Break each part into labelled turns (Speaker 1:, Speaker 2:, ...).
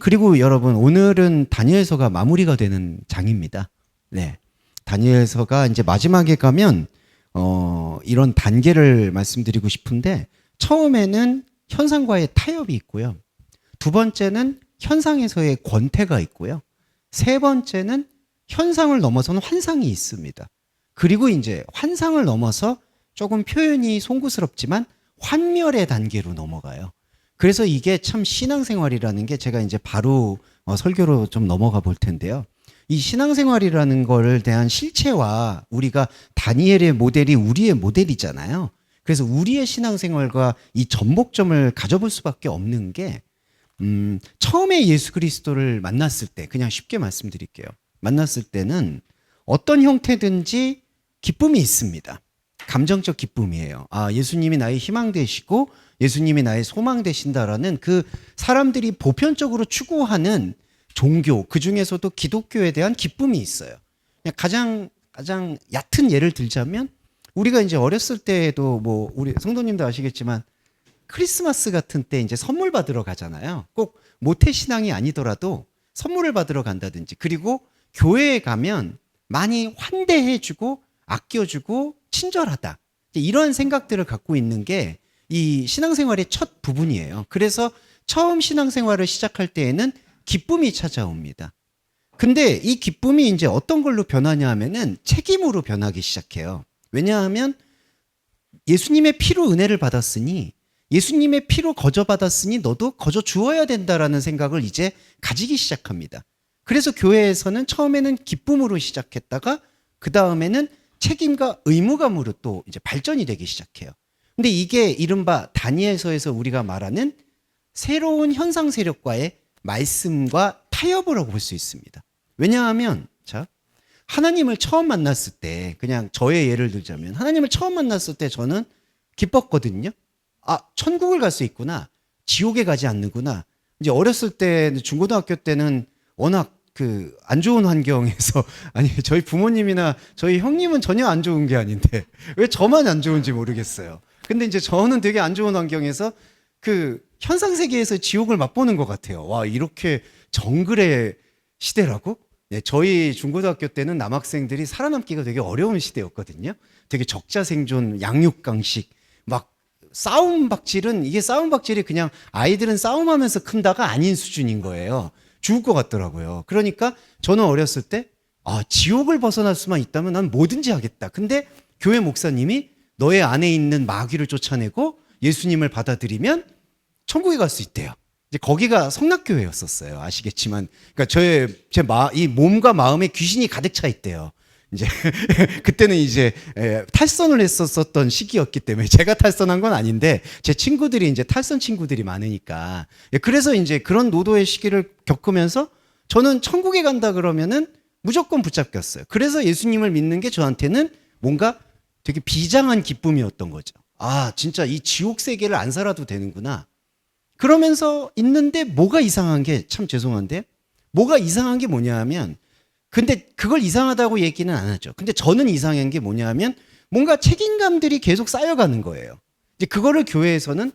Speaker 1: 그리고 여러분, 오늘은 다니엘서가 마무리가 되는 장입니다. 네. 다니엘서가 이제 마지막에 가면 이런 단계를 말씀드리고 싶은데, 처음에는 현상과의 타협이 있고요. 두 번째는 현상에서의 권태가 있고요. 세 번째는 현상을 넘어서는 환상이 있습니다. 그리고 이제 환상을 넘어서 조금 표현이 송구스럽지만 환멸의 단계로 넘어가요. 그래서 이게 참 신앙생활이라는 게, 제가 이제 바로 설교로 좀 넘어가 볼 텐데요. 이 신앙생활이라는 거를 대한 실체와, 우리가 다니엘의 모델이 우리의 모델이잖아요. 그래서 우리의 신앙생활과 이 전복점을 가져볼 수밖에 없는 게, 처음에 예수 그리스도를 만났을 때, 그냥 쉽게 말씀드릴게요. 만났을 때는 어떤 형태든지 기쁨이 있습니다. 감정적 기쁨이에요. 아, 예수님이 나의 희망 되시고 예수님이 나의 소망 되신다라는, 그 사람들이 보편적으로 추구하는 종교, 그 중에서도 기독교에 대한 기쁨이 있어요. 그냥 가장 얕은 예를 들자면, 우리가 이제 어렸을 때에도 뭐 우리 성도님도 아시겠지만 크리스마스 같은 때 이제 선물 받으러 가잖아요. 꼭 모태 신앙이 아니더라도 선물을 받으러 간다든지, 그리고 교회에 가면 많이 환대해주고 아껴주고 친절하다, 이런 생각들을 갖고 있는 게 이 신앙생활의 첫 부분이에요. 그래서 처음 신앙생활을 시작할 때에는 기쁨이 찾아옵니다. 근데 이 기쁨이 이제 어떤 걸로 변하냐 하면은 책임으로 변하기 시작해요. 왜냐하면 예수님의 피로 은혜를 받았으니, 예수님의 피로 거저 받았으니 너도 거저 주어야 된다라는 생각을 이제 가지기 시작합니다. 그래서 교회에서는 처음에는 기쁨으로 시작했다가 그 다음에는 책임과 의무감으로 또 이제 발전이 되기 시작해요. 근데 이게 이른바 다니엘서에서 우리가 말하는 새로운 현상 세력과의 말씀과 타협을 하고 볼 수 있습니다. 왜냐하면 자, 하나님을 처음 만났을 때, 그냥 저의 예를 들자면 하나님을 처음 만났을 때 저는 기뻤거든요. 아, 천국을 갈 수 있구나. 지옥에 가지 않는구나. 이제 어렸을 때, 중고등학교 때는 워낙 그 안 좋은 환경에서, 아니 저희 부모님이나 저희 형님은 전혀 안 좋은 게 아닌데 왜 저만 안 좋은지 모르겠어요. 근데 이제 저는 되게 안 좋은 환경에서 그 현상 세계에서 지옥을 맛보는 것 같아요. 와, 이렇게 정글의 시대라고? 네, 저희 중고등학교 때는 남학생들이 살아남기가 되게 어려운 시대였거든요. 되게 적자 생존, 양육강식, 막 싸움 박질은, 이게 싸움 박질이 그냥 아이들은 싸움하면서 큰다가 아닌 수준인 거예요. 죽을 것 같더라고요. 그러니까 저는 어렸을 때, 아, 지옥을 벗어날 수만 있다면 난 뭐든지 하겠다. 근데 교회 목사님이 너의 안에 있는 마귀를 쫓아내고 예수님을 받아들이면 천국에 갈 수 있대요. 이제 거기가 성락교회였었어요. 아시겠지만, 그러니까 이 몸과 마음에 귀신이 가득 차 있대요. 이제 그때는 이제 탈선을 했었던 시기였기 때문에, 제가 탈선한 건 아닌데 제 친구들이 이제 탈선 친구들이 많으니까, 그래서 이제 그런 노도의 시기를 겪으면서 저는 천국에 간다 그러면은 무조건 붙잡혔어요. 그래서 예수님을 믿는 게 저한테는 뭔가 되게 비장한 기쁨이었던 거죠. 아, 진짜 이 지옥 세계를 안 살아도 되는구나. 그러면서 있는데 뭐가 이상한 게, 참 죄송한데 뭐가 이상한 게 뭐냐 하면, 근데 그걸 이상하다고 얘기는 안 하죠. 근데 저는 이상한 게 뭐냐 하면, 뭔가 책임감들이 계속 쌓여가는 거예요. 이제 그거를 교회에서는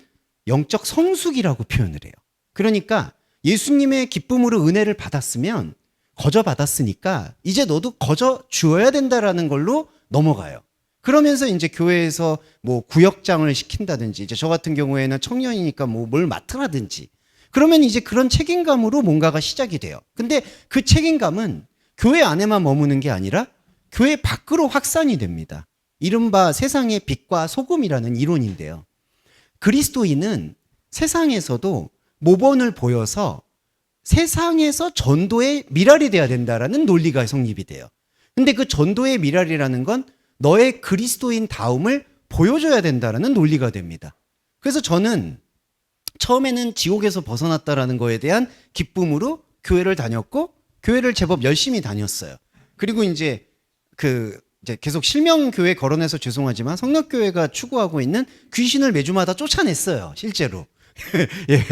Speaker 1: 영적 성숙이라고 표현을 해요. 그러니까 예수님의 기쁨으로 은혜를 받았으면, 거저 받았으니까 이제 너도 거저 주어야 된다라는 걸로 넘어가요. 그러면서 이제 교회에서 뭐 구역장을 시킨다든지, 이제 저 같은 경우에는 청년이니까 뭐 뭘 맡으라든지, 그러면 이제 그런 책임감으로 뭔가가 시작이 돼요. 근데 그 책임감은 교회 안에만 머무는 게 아니라 교회 밖으로 확산이 됩니다. 이른바 세상의 빛과 소금이라는 이론인데요. 그리스도인은 세상에서도 모범을 보여서 세상에서 전도의 미랄이 돼야 된다라는 논리가 성립이 돼요. 근데 그 전도의 미랄이라는 건 너의 그리스도인 다움을 보여줘야 된다라는 논리가 됩니다. 그래서 저는 처음에는 지옥에서 벗어났다라는 거에 대한 기쁨으로 교회를 다녔고, 교회를 제법 열심히 다녔어요. 그리고 이제 계속 실명교회 거론해서 죄송하지만 성락교회가 추구하고 있는 귀신을 매주마다 쫓아냈어요, 실제로. 예,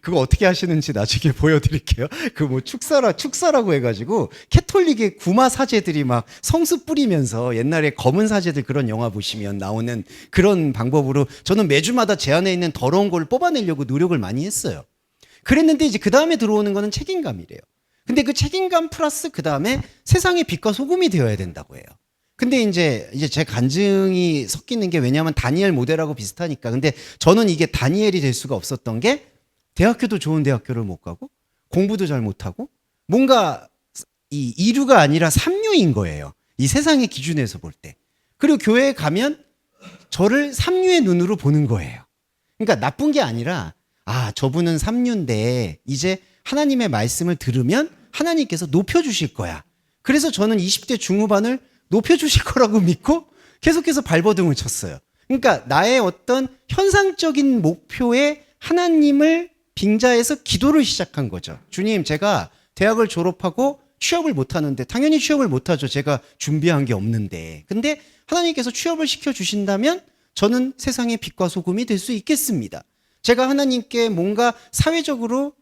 Speaker 1: 그거 어떻게 하시는지 나중에 보여드릴게요. 그 뭐 축사라고 해가지고 캐톨릭의 구마 사제들이 막 성수 뿌리면서, 옛날에 검은 사제들 그런 영화 보시면 나오는 그런 방법으로 저는 매주마다 제 안에 있는 더러운 걸 뽑아내려고 노력을 많이 했어요. 그랬는데 이제 그 다음에 들어오는 거는 책임감이래요. 근데 그 책임감 플러스 그 다음에 세상의 빛과 소금이 되어야 된다고 해요. 근데 이제 제 간증이 섞이는 게 왜냐하면 다니엘 모델하고 비슷하니까. 근데 저는 이게 다니엘이 될 수가 없었던 게 대학교도 좋은 대학교를 못 가고 공부도 잘 못하고 뭔가 이 이류가 아니라 삼류인 거예요. 이 세상의 기준에서 볼 때. 그리고 교회에 가면 저를 삼류의 눈으로 보는 거예요. 그러니까 나쁜 게 아니라 저분은 삼류인데 이제 하나님의 말씀을 들으면 하나님께서 높여주실 거야. 그래서 저는 20대 중후반을 높여주실 거라고 믿고 계속해서 발버둥을 쳤어요. 그러니까 나의 어떤 현상적인 목표에 하나님을 빙자해서 기도를 시작한 거죠. 주님, 제가 대학을 졸업하고 취업을 못하는데, 당연히 취업을 못하죠. 제가 준비한 게 없는데. 근데 하나님께서 취업을 시켜주신다면 저는 세상의 빛과 소금이 될 수 있겠습니다. 제가 하나님께 뭔가 사회적으로,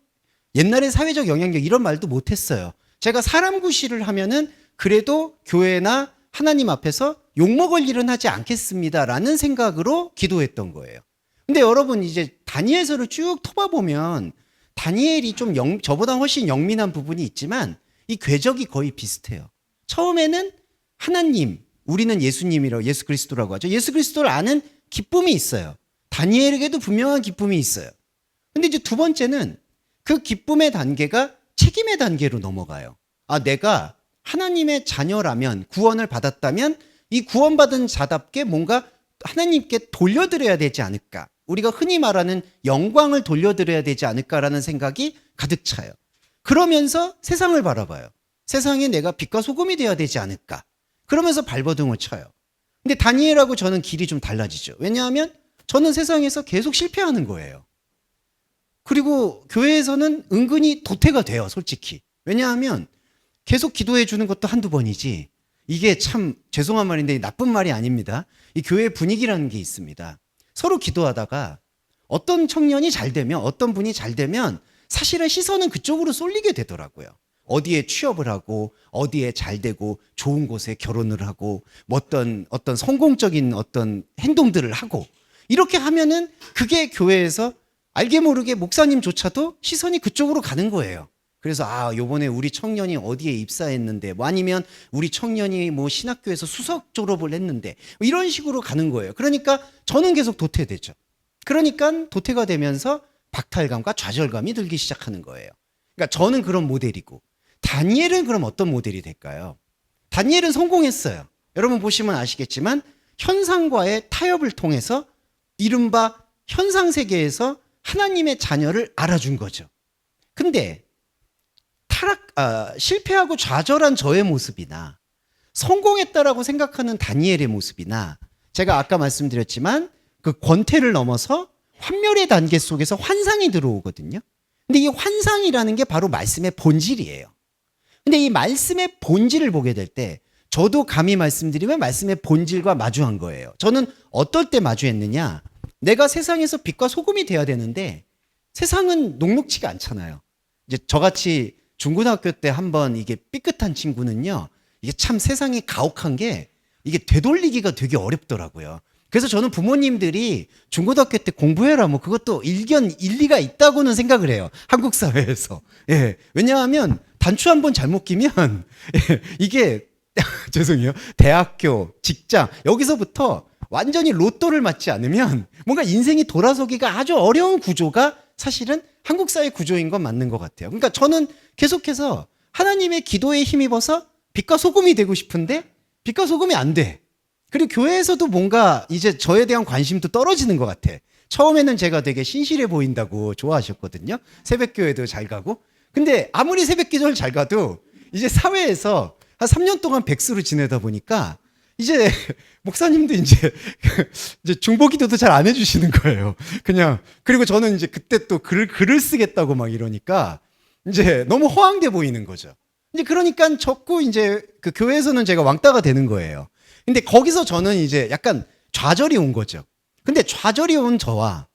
Speaker 1: 옛날에 사회적 영향력 이런 말도 못했어요. 제가 사람 구실을 하면은 그래도 교회나 하나님 앞에서 욕먹을 일은 하지 않겠습니다라는 생각으로 기도했던 거예요. 근데 여러분 이제 다니엘서를 쭉 터봐보면 다니엘이 좀 저보다 훨씬 영민한 부분이 있지만 이 궤적이 거의 비슷해요. 처음에는 하나님, 우리는 예수님이라고, 예수 그리스도라고 하죠. 예수 그리스도를 아는 기쁨이 있어요. 다니엘에게도 분명한 기쁨이 있어요. 근데 이제 두 번째는 그 기쁨의 단계가 책임의 단계로 넘어가요. 내가 하나님의 자녀라면, 구원을 받았다면 이 구원받은 자답게 뭔가 하나님께 돌려드려야 되지 않을까. 우리가 흔히 말하는 영광을 돌려드려야 되지 않을까라는 생각이 가득 차요. 그러면서 세상을 바라봐요. 세상에 내가 빛과 소금이 되어야 되지 않을까. 그러면서 발버둥을 쳐요. 근데 다니엘하고 저는 길이 좀 달라지죠. 왜냐하면 저는 세상에서 계속 실패하는 거예요. 그리고 교회에서는 은근히 도태가 돼요, 솔직히. 왜냐하면 계속 기도해 주는 것도 한두 번이지, 이게 참 죄송한 말인데 나쁜 말이 아닙니다. 이 교회 분위기라는 게 있습니다. 서로 기도하다가 어떤 청년이 잘 되면, 어떤 분이 잘 되면 사실은 시선은 그쪽으로 쏠리게 되더라고요. 어디에 취업을 하고, 어디에 잘 되고, 좋은 곳에 결혼을 하고, 어떤 성공적인 어떤 행동들을 하고, 이렇게 하면은 그게 교회에서 알게 모르게 목사님조차도 시선이 그쪽으로 가는 거예요. 그래서 요번에 우리 청년이 어디에 입사했는데, 아니면 우리 청년이 신학교에서 수석 졸업을 했는데, 이런 식으로 가는 거예요. 그러니까 저는 계속 도태되죠. 그러니까 도태가 되면서 박탈감과 좌절감이 들기 시작하는 거예요. 그러니까 저는 그런 모델이고, 다니엘은 그럼 어떤 모델이 될까요? 다니엘은 성공했어요. 여러분 보시면 아시겠지만 현상과의 타협을 통해서 이른바 현상 세계에서 하나님의 자녀를 알아준 거죠. 근데 실패하고 좌절한 저의 모습이나 성공했다라고 생각하는 다니엘의 모습이나, 제가 아까 말씀드렸지만 그 권태를 넘어서 환멸의 단계 속에서 환상이 들어오거든요. 근데 이 환상이라는 게 바로 말씀의 본질이에요. 근데 이 말씀의 본질을 보게 될 때, 저도 감히 말씀드리면 말씀의 본질과 마주한 거예요. 저는 어떨 때 마주했느냐? 내가 세상에서 빛과 소금이 돼야 되는데 세상은 녹록치가 않잖아요. 이제 저같이 중고등학교 때 한번 이게 삐끗한 친구는요, 이게 참 세상이 가혹한 게 이게 되돌리기가 되게 어렵더라고요. 그래서 저는 부모님들이 중고등학교 때 공부해라, 그것도 일리가 있다고는 생각을 해요. 한국 사회에서. 예. 왜냐하면 단추 한번 잘못 끼면, 이게, 죄송해요. 대학교, 직장, 여기서부터 완전히 로또를 맞지 않으면 뭔가 인생이 돌아서기가 아주 어려운 구조가 사실은 한국 사회 구조인 건 맞는 것 같아요. 그러니까 저는 계속해서 하나님의 기도에 힘입어서 빛과 소금이 되고 싶은데 빛과 소금이 안 돼. 그리고 교회에서도 뭔가 이제 저에 대한 관심도 떨어지는 것 같아. 처음에는 제가 되게 신실해 보인다고 좋아하셨거든요. 새벽교회도 잘 가고. 근데 아무리 새벽기도를 잘 가도 이제 사회에서 한 3년 동안 백수로 지내다 보니까 이제 목사님도 이제 중보기도도 잘 안 해주시는 거예요. 그냥. 그리고 저는 이제 그때 또 글을 쓰겠다고 막 이러니까 이제 너무 허황돼 보이는 거죠. 이제 그러니까 자꾸 이제 그 교회에서는 제가 왕따가 되는 거예요. 근데 거기서 저는 이제 약간 좌절이 온 거죠. 근데 좌절이 온 저와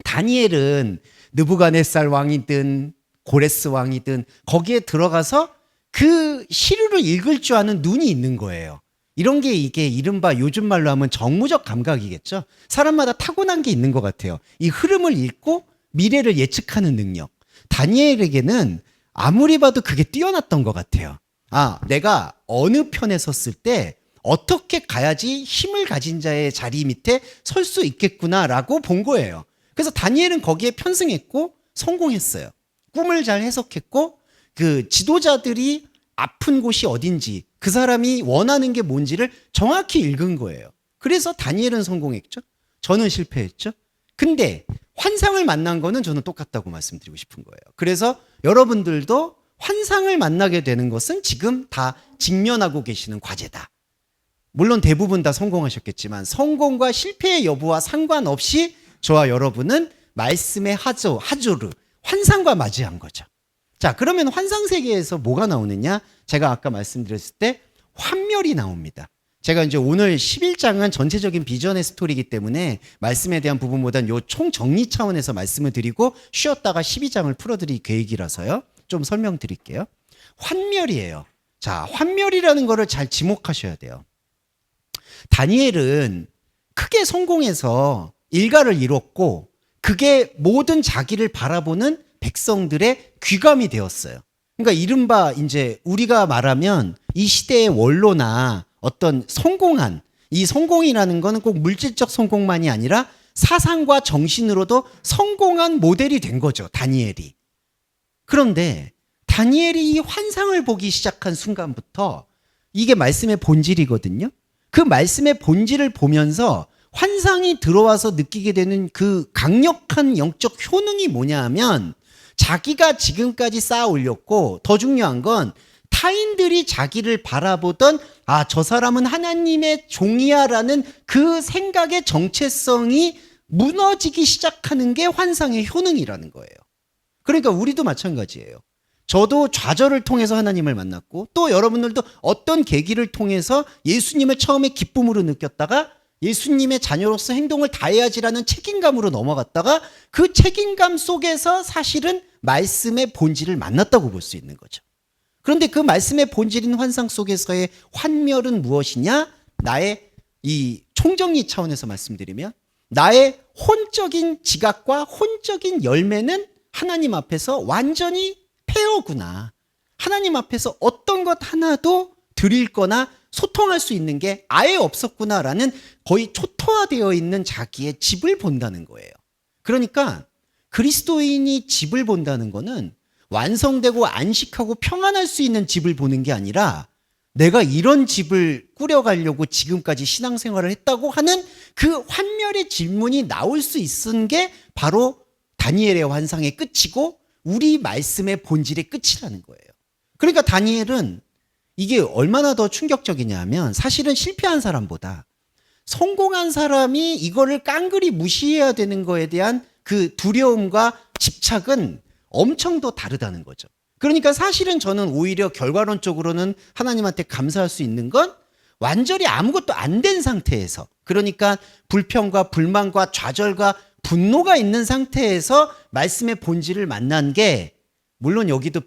Speaker 1: 다니엘은 느부갓네살 왕이든 고레스 왕이든 거기에 들어가서 그 시류를 읽을 줄 아는 눈이 있는 거예요. 이런 게 이게 이른바 요즘 말로 하면 정무적 감각이겠죠. 사람마다 타고난 게 있는 것 같아요. 이 흐름을 읽고 미래를 예측하는 능력. 다니엘에게는 아무리 봐도 그게 뛰어났던 것 같아요. 아, 내가 어느 편에 섰을 때 어떻게 가야지 힘을 가진 자의 자리 밑에 설 수 있겠구나라고 본 거예요. 그래서 다니엘은 거기에 편승했고 성공했어요. 꿈을 잘 해석했고 그 지도자들이 아픈 곳이 어딘지 그 사람이 원하는 게 뭔지를 정확히 읽은 거예요. 그래서 다니엘은 성공했죠. 저는 실패했죠. 근데 환상을 만난 거는 저는 똑같다고 말씀드리고 싶은 거예요. 그래서 여러분들도 환상을 만나게 되는 것은 지금 다 직면하고 계시는 과제다. 물론 대부분 다 성공하셨겠지만 성공과 실패의 여부와 상관없이 저와 여러분은 말씀의 하조르, 환상과 맞이한 거죠. 자, 그러면 환상 세계에서 뭐가 나오느냐? 제가 아까 말씀드렸을 때 환멸이 나옵니다. 제가 이제 오늘 11장은 전체적인 비전의 스토리이기 때문에 말씀에 대한 부분보다는 요 총정리 차원에서 말씀을 드리고 쉬었다가 12장을 풀어드릴 계획이라서요. 좀 설명드릴게요. 환멸이에요. 자, 환멸이라는 거를 잘 지목하셔야 돼요. 다니엘은 크게 성공해서 일가를 이뤘고 그게 모든 자기를 바라보는 백성들의 귀감이 되었어요. 그러니까 이른바 이제 우리가 말하면 이 시대의 원로나 어떤 성공한, 이 성공이라는 거는 꼭 물질적 성공만이 아니라 사상과 정신으로도 성공한 모델이 된 거죠, 다니엘이. 그런데 다니엘이 이 환상을 보기 시작한 순간부터 이게 말씀의 본질이거든요. 그 말씀의 본질을 보면서 환상이 들어와서 느끼게 되는 그 강력한 영적 효능이 뭐냐 하면 자기가 지금까지 쌓아 올렸고 더 중요한 건 타인들이 자기를 바라보던 아, 저 사람은 하나님의 종이야라는 그 생각의 정체성이 무너지기 시작하는 게 환상의 효능이라는 거예요. 그러니까 우리도 마찬가지예요. 저도 좌절을 통해서 하나님을 만났고 또 여러분들도 어떤 계기를 통해서 예수님을 처음에 기쁨으로 느꼈다가 예수님의 자녀로서 행동을 다해야지라는 책임감으로 넘어갔다가 그 책임감 속에서 사실은 말씀의 본질을 만났다고 볼 수 있는 거죠. 그런데 그 말씀의 본질인 환상 속에서의 환멸은 무엇이냐? 나의 이 총정리 차원에서 말씀드리면 나의 혼적인 지각과 혼적인 열매는 하나님 앞에서 완전히 폐허구나. 하나님 앞에서 어떤 것 하나도 드릴 거나 소통할 수 있는 게 아예 없었구나라는 거의 초토화되어 있는 자기의 집을 본다는 거예요. 그러니까 그리스도인이 집을 본다는 거는 완성되고 안식하고 평안할 수 있는 집을 보는 게 아니라 내가 이런 집을 꾸려가려고 지금까지 신앙생활을 했다고 하는 그 환멸의 질문이 나올 수 있은 게 바로 다니엘의 환상의 끝이고 우리 말씀의 본질의 끝이라는 거예요. 그러니까 다니엘은 이게 얼마나 더 충격적이냐 하면 사실은 실패한 사람보다 성공한 사람이 이거를 깡그리 무시해야 되는 거에 대한 그 두려움과 집착은 엄청 더 다르다는 거죠. 그러니까 사실은 저는 오히려 결과론적으로는 하나님한테 감사할 수 있는 건 완전히 아무것도 안 된 상태에서, 그러니까 불평과 불만과 좌절과 분노가 있는 상태에서 말씀의 본질을 만난 게, 물론 여기도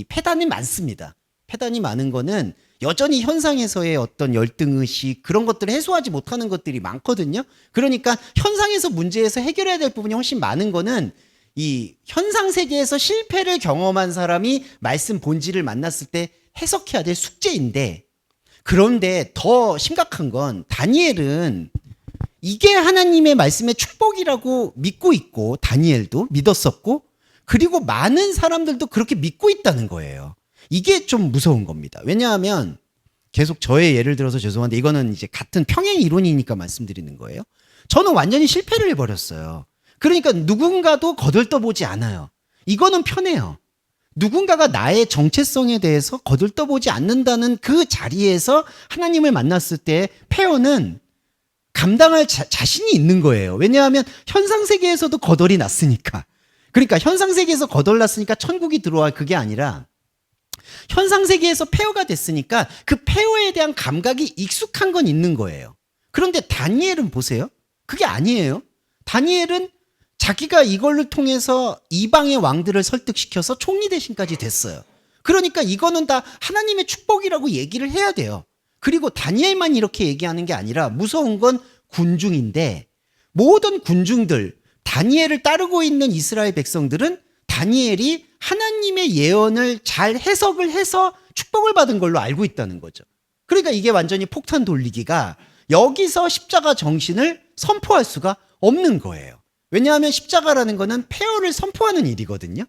Speaker 1: 패단이 많습니다. 패단이 많은 거는 여전히 현상에서의 어떤 열등의식, 그런 것들을 해소하지 못하는 것들이 많거든요. 그러니까 현상에서 문제에서 해결해야 될 부분이 훨씬 많은 거는 이 현상 세계에서 실패를 경험한 사람이 말씀 본질을 만났을 때 해석해야 될 숙제인데, 그런데 더 심각한 건 다니엘은 이게 하나님의 말씀의 축복이라고 믿고 있고, 다니엘도 믿었었고, 그리고 많은 사람들도 그렇게 믿고 있다는 거예요. 이게 좀 무서운 겁니다. 왜냐하면 계속 저의 예를 들어서 죄송한데 이거는 이제 같은 평행 이론이니까 말씀드리는 거예요. 저는 완전히 실패를 해버렸어요. 그러니까 누군가도 거들떠보지 않아요. 이거는 편해요. 누군가가 나의 정체성에 대해서 거들떠보지 않는다는 그 자리에서 하나님을 만났을 때 폐허는 감당할 자신이 있는 거예요. 왜냐하면 현상세계에서도 거덜이 났으니까. 그러니까 현상세계에서 거덜났으니까 천국이 들어와, 그게 아니라 현상세계에서 폐허가 됐으니까 그 폐허에 대한 감각이 익숙한 건 있는 거예요. 그런데 다니엘은 보세요. 그게 아니에요. 다니엘은 자기가 이걸로 통해서 이방의 왕들을 설득시켜서 총리 대신까지 됐어요. 그러니까 이거는 다 하나님의 축복이라고 얘기를 해야 돼요. 그리고 다니엘만 이렇게 얘기하는 게 아니라 무서운 건 군중인데, 모든 군중들, 다니엘을 따르고 있는 이스라엘 백성들은 다니엘이 하나님의 예언을 잘 해석을 해서 축복을 받은 걸로 알고 있다는 거죠. 그러니까 이게 완전히 폭탄 돌리기가 여기서 십자가 정신을 선포할 수가 없는 거예요. 왜냐하면 십자가라는 거는 폐허를 선포하는 일이거든요.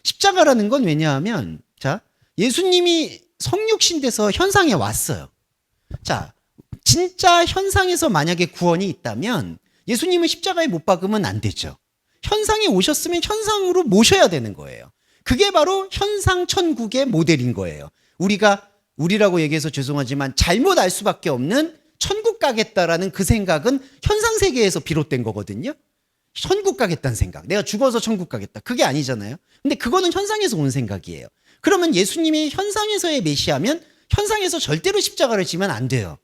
Speaker 1: 십자가라는 건 왜냐하면 자, 예수님이 성육신 돼서 현상에 왔어요. 자, 진짜 현상에서 만약에 구원이 있다면 예수님은 십자가에 못 박으면 안 되죠. 현상에 오셨으면 현상으로 모셔야 되는 거예요. 그게 바로 현상 천국의 모델인 거예요. 우리라고 얘기해서 죄송하지만 잘못 알 수밖에 없는 천국 가겠다라는 그 생각은 현상 세계에서 비롯된 거거든요. 천국 가겠다는 생각. 내가 죽어서 천국 가겠다. 그게 아니잖아요. 근데 그거는 현상에서 온 생각이에요. 그러면 예수님이 현상에서의 메시아면 현상에서 절대로 십자가를 지면 안 돼요.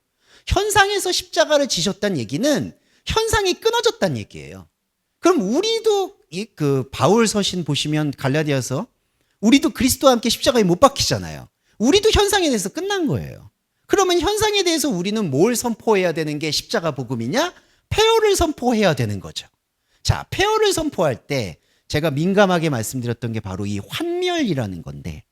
Speaker 1: 현상에서 십자가를 지셨다는 얘기는 현상이 끊어졌다는 얘기예요. 그럼 우리도 그 바울 서신 보시면 갈라디아서 우리도 그리스도와 함께 십자가에 못 박히잖아요. 우리도 현상에 대해서 끝난 거예요. 그러면 현상에 대해서 우리는 뭘 선포해야 되는 게 십자가 복음이냐? 폐허를 선포해야 되는 거죠. 자, 폐허를 선포할 때 제가 민감하게 말씀드렸던 게 바로 이 환멸이라는 건데,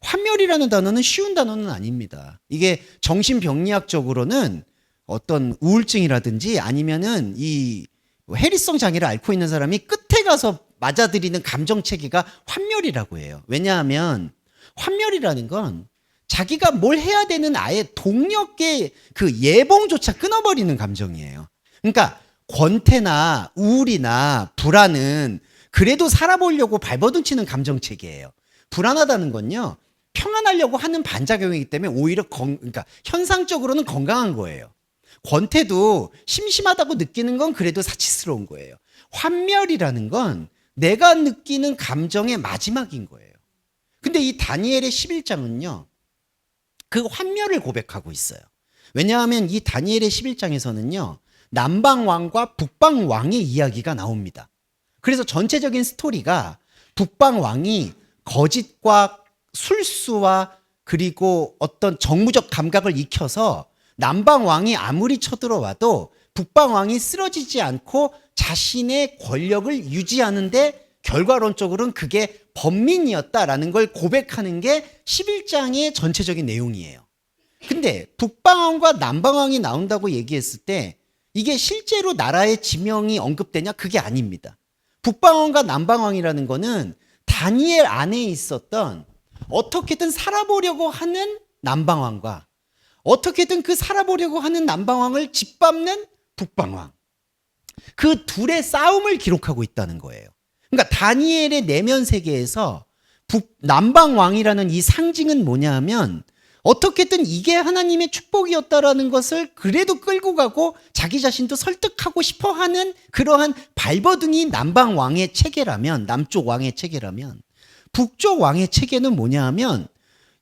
Speaker 1: 환멸이라는 단어는 쉬운 단어는 아닙니다. 이게 정신병리학적으로는 어떤 우울증이라든지 아니면은 이 해리성 장애를 앓고 있는 사람이 끝에 가서 맞아들이는 감정 체계가 환멸이라고 해요. 왜냐하면 환멸이라는 건 자기가 뭘 해야 되는 아예 동력의 그 예봉조차 끊어버리는 감정이에요. 그러니까 권태나 우울이나 불안은 그래도 살아보려고 발버둥치는 감정 체계예요. 불안하다는 건요, 평안하려고 하는 반작용이기 때문에 오히려 그러니까 현상적으로는 건강한 거예요. 권태도 심심하다고 느끼는 건 그래도 사치스러운 거예요. 환멸이라는 건 내가 느끼는 감정의 마지막인 거예요. 근데 이 다니엘의 11장은요, 그 환멸을 고백하고 있어요. 왜냐하면 이 다니엘의 11장에서는요, 남방왕과 북방왕의 이야기가 나옵니다. 그래서 전체적인 스토리가 북방왕이 거짓과 술수와 그리고 어떤 정무적 감각을 익혀서 남방왕이 아무리 쳐들어와도 북방왕이 쓰러지지 않고 자신의 권력을 유지하는데 결과론적으로는 그게 범민이었다라는 걸 고백하는 게 11장의 전체적인 내용이에요. 근데 북방왕과 남방왕이 나온다고 얘기했을 때 이게 실제로 나라의 지명이 언급되냐? 그게 아닙니다. 북방왕과 남방왕이라는 거는 다니엘 안에 있었던 어떻게든 살아보려고 하는 남방왕과 어떻게든 그 살아보려고 하는 남방왕을 짓밟는 북방왕, 그 둘의 싸움을 기록하고 있다는 거예요. 그러니까 다니엘의 내면 세계에서 남방왕이라는 이 상징은 뭐냐 하면 어떻게든 이게 하나님의 축복이었다라는 것을 그래도 끌고 가고 자기 자신도 설득하고 싶어 하는 그러한 발버둥이 남방왕의 체계라면, 남쪽 왕의 체계라면, 북쪽 왕의 체계는 뭐냐 하면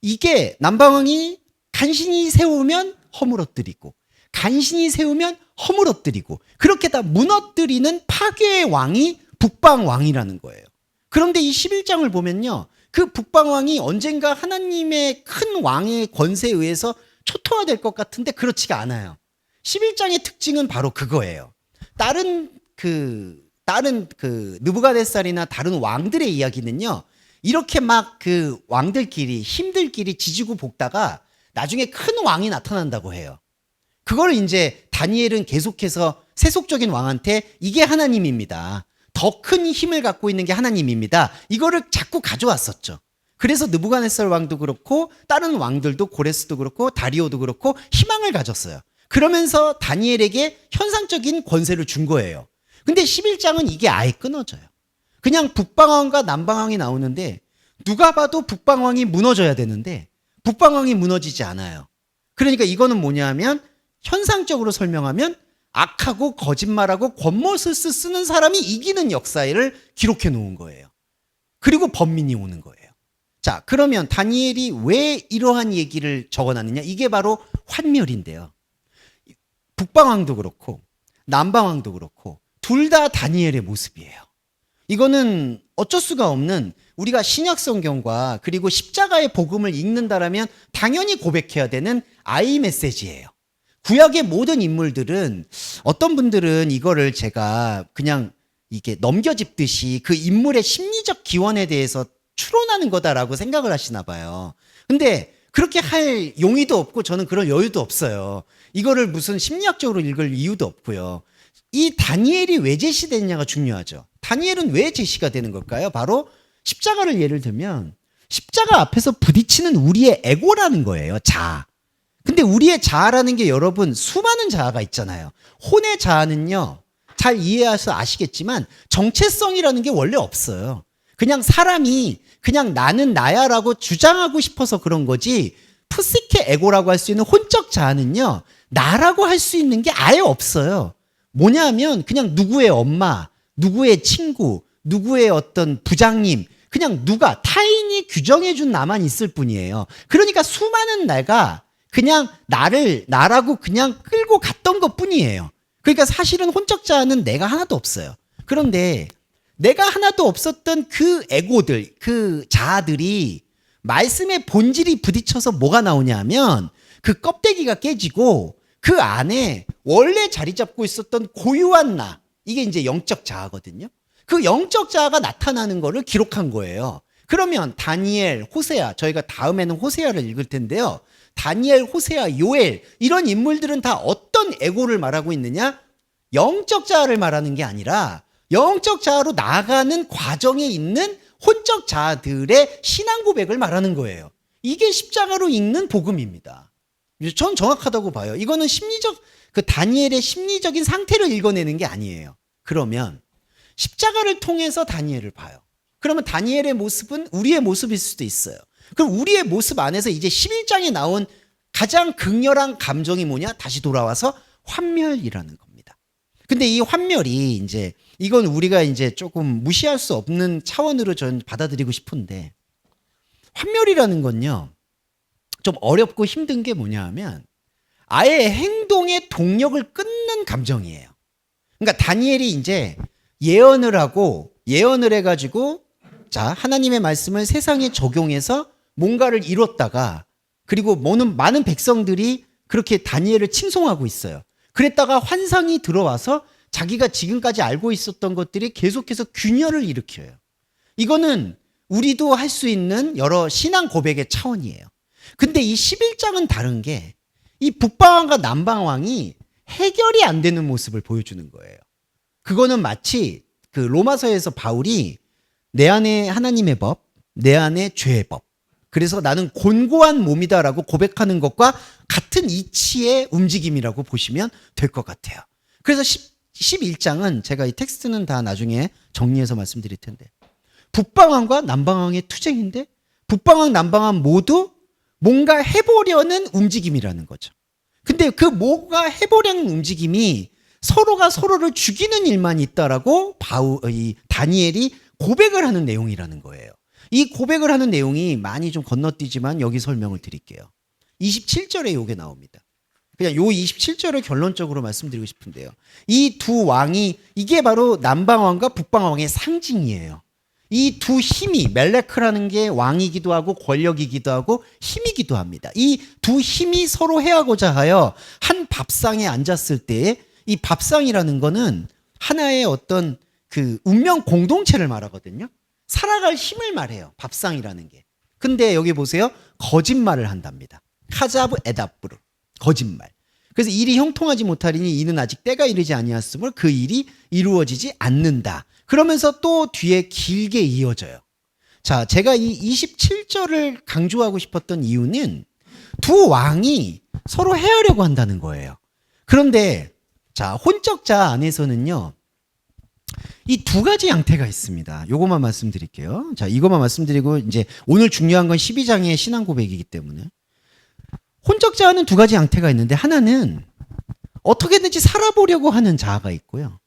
Speaker 1: 이게 남방왕이 간신히 세우면 허물어뜨리고 간신히 세우면 허물어뜨리고 그렇게 다 무너뜨리는 파괴의 왕이 북방왕이라는 거예요. 그런데 이 11장을 보면요, 그 북방왕이 언젠가 하나님의 큰 왕의 권세에 의해서 초토화될 것 같은데 그렇지가 않아요. 11장의 특징은 바로 그거예요. 다른 느부갓네살이나 다른 왕들의 이야기는요, 이렇게 막 그 왕들끼리 힘들끼리 지지고 볶다가 나중에 큰 왕이 나타난다고 해요. 그걸 이제 다니엘은 계속해서 세속적인 왕한테 이게 하나님입니다. 더 큰 힘을 갖고 있는 게 하나님입니다. 이거를 자꾸 가져왔었죠. 그래서 느부갓네살 왕도 그렇고 다른 왕들도 고레스도 그렇고 다리오도 그렇고 희망을 가졌어요. 그러면서 다니엘에게 현상적인 권세를 준 거예요. 근데 11장은 이게 아예 끊어져요. 그냥 북방왕과 남방왕이 나오는데 누가 봐도 북방왕이 무너져야 되는데 북방왕이 무너지지 않아요. 그러니까 이거는 뭐냐면 현상적으로 설명하면 악하고 거짓말하고 권모술수 쓰는 사람이 이기는 역사를 기록해 놓은 거예요. 그리고 번민이 오는 거예요. 자, 그러면 다니엘이 왜 이러한 얘기를 적어놨느냐? 이게 바로 환멸인데요. 북방왕도 그렇고 남방왕도 그렇고 둘 다 다니엘의 모습이에요. 이거는 어쩔 수가 없는, 우리가 신약 성경과 그리고 십자가의 복음을 읽는다라면 당연히 고백해야 되는 아이 메시지예요. 구약의 모든 인물들은 어떤 분들은 이거를 제가 그냥 이게 넘겨짚듯이 그 인물의 심리적 기원에 대해서 추론하는 거다라고 생각을 하시나 봐요. 근데 그렇게 할 용의도 없고 저는 그런 여유도 없어요. 이거를 무슨 심리학적으로 읽을 이유도 없고요. 이 다니엘이 왜 제시되느냐가 중요하죠. 다니엘은 왜 제시가 되는 걸까요? 바로 십자가를 예를 들면 십자가 앞에서 부딪히는 우리의 에고라는 거예요. 자아. 근데 우리의 자아라는 게 여러분 수많은 자아가 있잖아요. 혼의 자아는요. 잘 이해해서 아시겠지만 정체성이라는 게 원래 없어요. 그냥 사람이 그냥 나는 나야라고 주장하고 싶어서 그런 거지 푸시케 에고라고 할 수 있는 혼적 자아는요. 나라고 할 수 있는 게 아예 없어요. 뭐냐면 그냥 누구의 엄마, 누구의 친구, 누구의 어떤 부장님 그냥 누가 타인이 규정해준 나만 있을 뿐이에요. 그러니까 수많은 내가 그냥 나라고 그냥 끌고 갔던 것 뿐이에요. 그러니까 사실은 혼적 자아는 내가 하나도 없어요. 그런데 내가 하나도 없었던 그 에고들, 그 자아들이 말씀의 본질이 부딪혀서 뭐가 나오냐 하면 그 껍데기가 깨지고 그 안에 원래 자리 잡고 있었던 고유한 나, 이게 이제 영적 자아거든요. 그 영적 자아가 나타나는 거를 기록한 거예요. 그러면 다니엘, 호세아, 저희가 다음에는 호세아를 읽을 텐데요. 다니엘, 호세아, 요엘 이런 인물들은 다 어떤 에고를 말하고 있느냐? 영적 자아를 말하는 게 아니라 영적 자아로 나아가는 과정에 있는 혼적 자아들의 신앙 고백을 말하는 거예요. 이게 십자가로 읽는 복음입니다. 전 정확하다고 봐요. 이거는 심리적 그 다니엘의 심리적인 상태를 읽어내는 게 아니에요. 그러면 십자가를 통해서 다니엘을 봐요. 그러면 다니엘의 모습은 우리의 모습일 수도 있어요. 그럼 우리의 모습 안에서 이제 11장에 나온 가장 극렬한 감정이 뭐냐? 다시 돌아와서 환멸이라는 겁니다. 근데 이 환멸이 이제 이건 우리가 이제 조금 무시할 수 없는 차원으로 전 받아들이고 싶은데 환멸이라는 건요. 좀 어렵고 힘든 게 뭐냐 하면 아예 행동의 동력을 끊는 감정이에요. 그러니까 다니엘이 이제 예언을 해가지고 자, 하나님의 말씀을 세상에 적용해서 뭔가를 이뤘다가 그리고 많은 백성들이 그렇게 다니엘을 칭송하고 있어요. 그랬다가 환상이 들어와서 자기가 지금까지 알고 있었던 것들이 계속해서 균열을 일으켜요. 이거는 우리도 할 수 있는 여러 신앙 고백의 차원이에요. 근데 이 11장은 다른 게 이 북방왕과 남방왕이 해결이 안 되는 모습을 보여주는 거예요. 그거는 마치 그 로마서에서 바울이 내 안에 하나님의 법, 내 안에 죄의 법. 그래서 나는 곤고한 몸이다라고 고백하는 것과 같은 이치의 움직임이라고 보시면 될 것 같아요. 그래서 11장은 제가 이 텍스트는 다 나중에 정리해서 말씀드릴 텐데 북방왕과 남방왕의 투쟁인데 북방왕, 남방왕 모두 뭔가 해보려는 움직임이라는 거죠. 근데 그 뭐가 해보려는 움직임이 서로가 서로를 죽이는 일만 있다라고 이 다니엘이 고백을 하는 내용이라는 거예요. 이 고백을 하는 내용이 많이 좀 건너뛰지만 여기 설명을 드릴게요. 27절에 이게 나옵니다. 그냥 요 27절을 결론적으로 말씀드리고 싶은데요. 이 두 왕이 이게 바로 남방왕과 북방왕의 상징이에요. 이 두 힘이 멜레크라는 게 왕이기도 하고 권력이기도 하고 힘이기도 합니다. 이 두 힘이 서로 해하고자 하여 한 밥상에 앉았을 때 이 밥상이라는 거는 하나의 어떤 그 운명 공동체를 말하거든요. 살아갈 힘을 말해요. 밥상이라는 게. 근데 여기 보세요. 거짓말을 한답니다. 카자브 에다브르. 거짓말. 그래서 일이 형통하지 못하리니 이는 아직 때가 이르지 아니하였으므로 그 일이 이루어지지 않는다. 그러면서 또 뒤에 길게 이어져요. 자, 제가 이 27절을 강조하고 싶었던 이유는 두 왕이 서로 해하려고 한다는 거예요. 그런데 자, 혼적 자아 안에서는요. 이 두 가지 양태가 있습니다. 요것만 말씀드릴게요. 자, 이것만 말씀드리고 이제 오늘 중요한 건 12장의 신앙 고백이기 때문에 혼적 자아는 두 가지 양태가 있는데 하나는 어떻게든지 살아보려고 하는 자아가 있고요.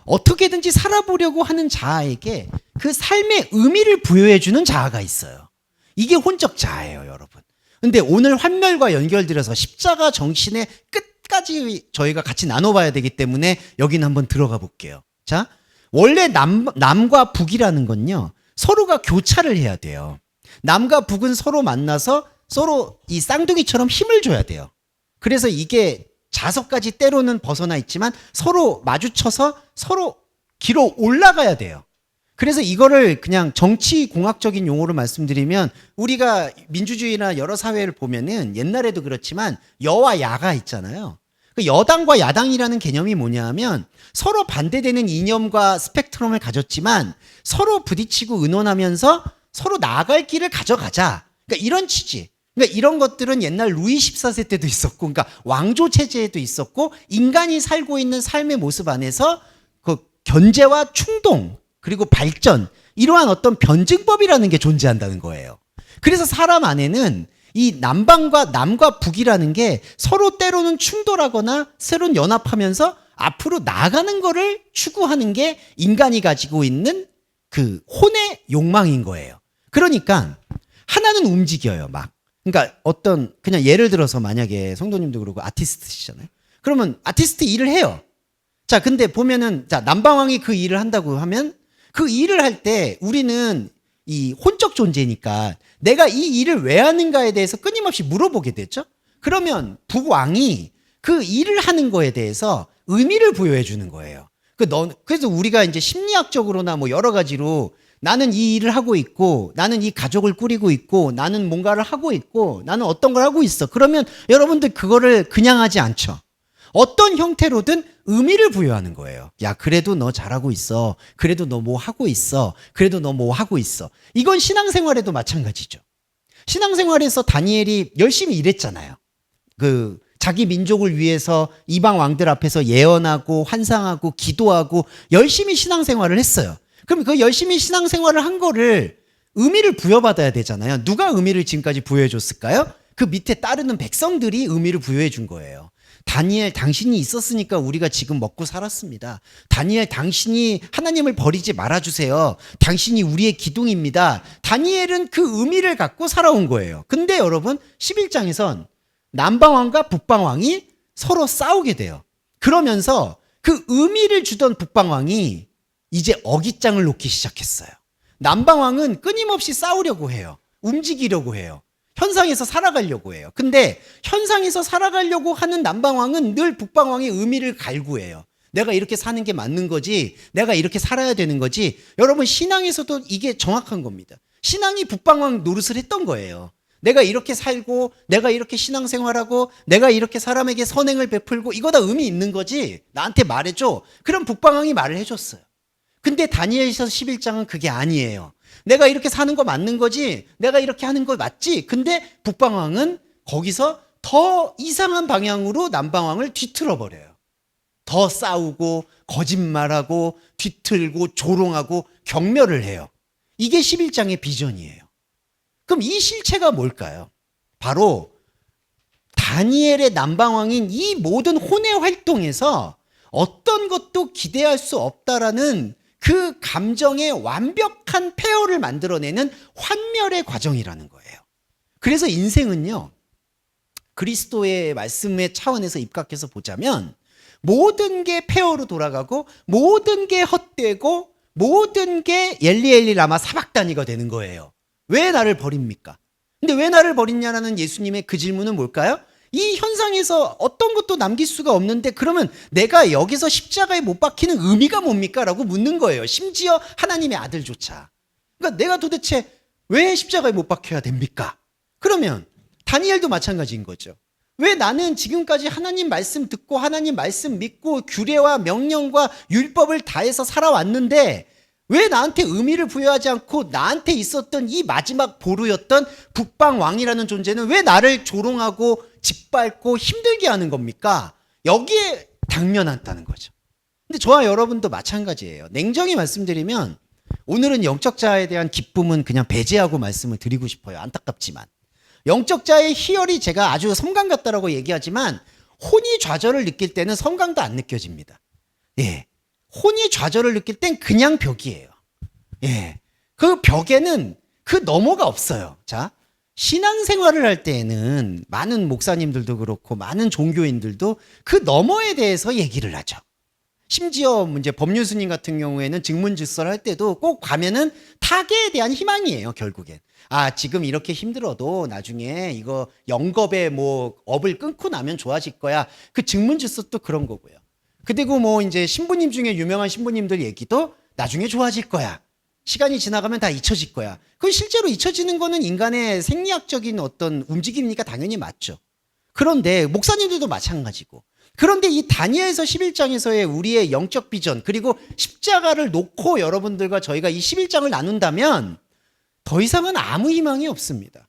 Speaker 1: 어떻게든지 살아보려고 하는 자아에게 그 삶의 의미를 부여해주는 자아가 있어요. 이게 혼적 자아예요, 여러분. 근데 오늘 환멸과 연결들어서 십자가 정신의 끝까지 저희가 같이 나눠봐야 되기 때문에 여기는 한번 들어가 볼게요. 자, 원래 남과 북이라는 건요, 서로가 교차를 해야 돼요. 남과 북은 서로 만나서 서로 이 쌍둥이처럼 힘을 줘야 돼요. 그래서 이게 자석까지 때로는 벗어나 있지만 서로 마주쳐서 서로 길어 올라가야 돼요. 그래서 이거를 그냥 정치공학적인 용어로 말씀드리면 우리가 민주주의나 여러 사회를 보면은 옛날에도 그렇지만 여와 야가 있잖아요. 그 여당과 야당이라는 개념이 뭐냐면 서로 반대되는 이념과 스펙트럼을 가졌지만 서로 부딪히고 의논하면서 서로 나아갈 길을 가져가자. 그러니까 이런 취지. 그러니까 이런 것들은 옛날 루이 14세 때도 있었고, 그러니까 왕조 체제에도 있었고, 인간이 살고 있는 삶의 모습 안에서 그 견제와 충동, 그리고 발전, 이러한 어떤 변증법이라는 게 존재한다는 거예요. 그래서 사람 안에는 이 남과 북이라는 게 서로 때로는 충돌하거나 새로는 연합하면서 앞으로 나아가는 거를 추구하는 게 인간이 가지고 있는 그 혼의 욕망인 거예요. 그러니까 하나는 움직여요, 막. 그러니까 어떤 그냥 예를 들어서 만약에 성도님도 그러고 아티스트시잖아요. 그러면 아티스트 일을 해요. 자, 근데 보면은 자, 남방왕이 그 일을 한다고 하면 그 일을 할 때 우리는 이 혼적 존재니까 내가 이 일을 왜 하는가에 대해서 끊임없이 물어보게 됐죠. 그러면 북왕이 그 일을 하는 거에 대해서 의미를 부여해 주는 거예요. 그래서 우리가 이제 심리학적으로나 뭐 여러 가지로 나는 이 일을 하고 있고 나는 이 가족을 꾸리고 있고 나는 뭔가를 하고 있고 나는 어떤 걸 하고 있어. 그러면 여러분들 그거를 그냥 하지 않죠. 어떤 형태로든 의미를 부여하는 거예요. 야, 그래도 너 잘하고 있어. 그래도 너 뭐 하고 있어. 그래도 너 뭐 하고 있어. 이건 신앙생활에도 마찬가지죠. 신앙생활에서 다니엘이 열심히 일했잖아요. 그 자기 민족을 위해서 이방 왕들 앞에서 예언하고 환상하고 기도하고 열심히 신앙생활을 했어요. 그럼 그 열심히 신앙생활을 한 거를 의미를 부여받아야 되잖아요. 누가 의미를 지금까지 부여해 줬을까요? 그 밑에 따르는 백성들이 의미를 부여해 준 거예요. 다니엘, 당신이 있었으니까 우리가 지금 먹고 살았습니다. 다니엘, 당신이 하나님을 버리지 말아주세요. 당신이 우리의 기둥입니다. 다니엘은 그 의미를 갖고 살아온 거예요. 근데 여러분 11장에선 남방왕과 북방왕이 서로 싸우게 돼요. 그러면서 그 의미를 주던 북방왕이 이제 어깃장을 놓기 시작했어요. 남방왕은 끊임없이 싸우려고 해요. 움직이려고 해요. 현상에서 살아가려고 해요. 근데 현상에서 살아가려고 하는 남방왕은 늘 북방왕의 의미를 갈구해요. 내가 이렇게 사는 게 맞는 거지. 내가 이렇게 살아야 되는 거지. 여러분 신앙에서도 이게 정확한 겁니다. 신앙이 북방왕 노릇을 했던 거예요. 내가 이렇게 살고 내가 이렇게 신앙생활하고 내가 이렇게 사람에게 선행을 베풀고 이거 다 의미 있는 거지. 나한테 말해줘. 그럼 북방왕이 말을 해줬어요. 근데 다니엘서 11장은 그게 아니에요. 내가 이렇게 사는 거 맞는 거지. 내가 이렇게 하는 거 맞지. 근데 북방왕은 거기서 더 이상한 방향으로 남방왕을 뒤틀어 버려요. 더 싸우고 거짓말하고 뒤틀고 조롱하고 경멸을 해요. 이게 11장의 비전이에요. 그럼 이 실체가 뭘까요? 바로 다니엘의 남방왕인 이 모든 혼의 활동에서 어떤 것도 기대할 수 없다라는 그 감정의 완벽한 폐허를 만들어내는 환멸의 과정이라는 거예요. 그래서 인생은요, 그리스도의 말씀의 차원에서 입각해서 보자면 모든 게 폐허로 돌아가고 모든 게 헛되고 모든 게 엘리 라마 사박다니가 되는 거예요. 왜 나를 버립니까? 근데 왜 나를 버리냐라는 예수님의 그 질문은 뭘까요? 이 현상에서 어떤 것도 남길 수가 없는데 그러면 내가 여기서 십자가에 못 박히는 의미가 뭡니까? 라고 묻는 거예요. 심지어 하나님의 아들조차. 그러니까 내가 도대체 왜 십자가에 못 박혀야 됩니까? 그러면 다니엘도 마찬가지인 거죠. 왜 나는 지금까지 하나님 말씀 듣고 하나님 말씀 믿고 규례와 명령과 율법을 다해서 살아왔는데 왜 나한테 의미를 부여하지 않고 나한테 있었던 이 마지막 보루였던 북방왕이라는 존재는 왜 나를 조롱하고 짓밟고 힘들게 하는 겁니까? 여기에 당면한다는 거죠. 근데 저와 여러분도 마찬가지예요. 냉정히 말씀드리면 오늘은 영적자에 대한 기쁨은 그냥 배제하고 말씀을 드리고 싶어요. 안타깝지만. 영적자의 희열이 제가 아주 섬광 같다라고 얘기하지만 혼이 좌절을 느낄 때는 섬광도 안 느껴집니다. 예. 혼이 좌절을 느낄 땐 그냥 벽이에요. 예. 그 벽에는 그 너머가 없어요. 자, 신앙생활을 할 때에는 많은 목사님들도 그렇고 많은 종교인들도 그 너머에 대해서 얘기를 하죠. 심지어 이제 법률스님 같은 경우에는 증문질서를 할 때도 꼭 가면은 타계에 대한 희망이에요, 결국엔. 아, 지금 이렇게 힘들어도 나중에 이거 영겁의 뭐 업을 끊고 나면 좋아질 거야. 그 증문질서도 그런 거고요. 그리고 뭐 이제 신부님 중에 유명한 신부님들 얘기도 나중에 좋아질 거야. 시간이 지나가면 다 잊혀질 거야. 그 실제로 잊혀지는 거는 인간의 생리학적인 어떤 움직임이니까 당연히 맞죠. 그런데 목사님들도 마찬가지고. 그런데 이 다니엘서 11장에서의 우리의 영적 비전 그리고 십자가를 놓고 여러분들과 저희가 이 11장을 나눈다면 더 이상은 아무 희망이 없습니다.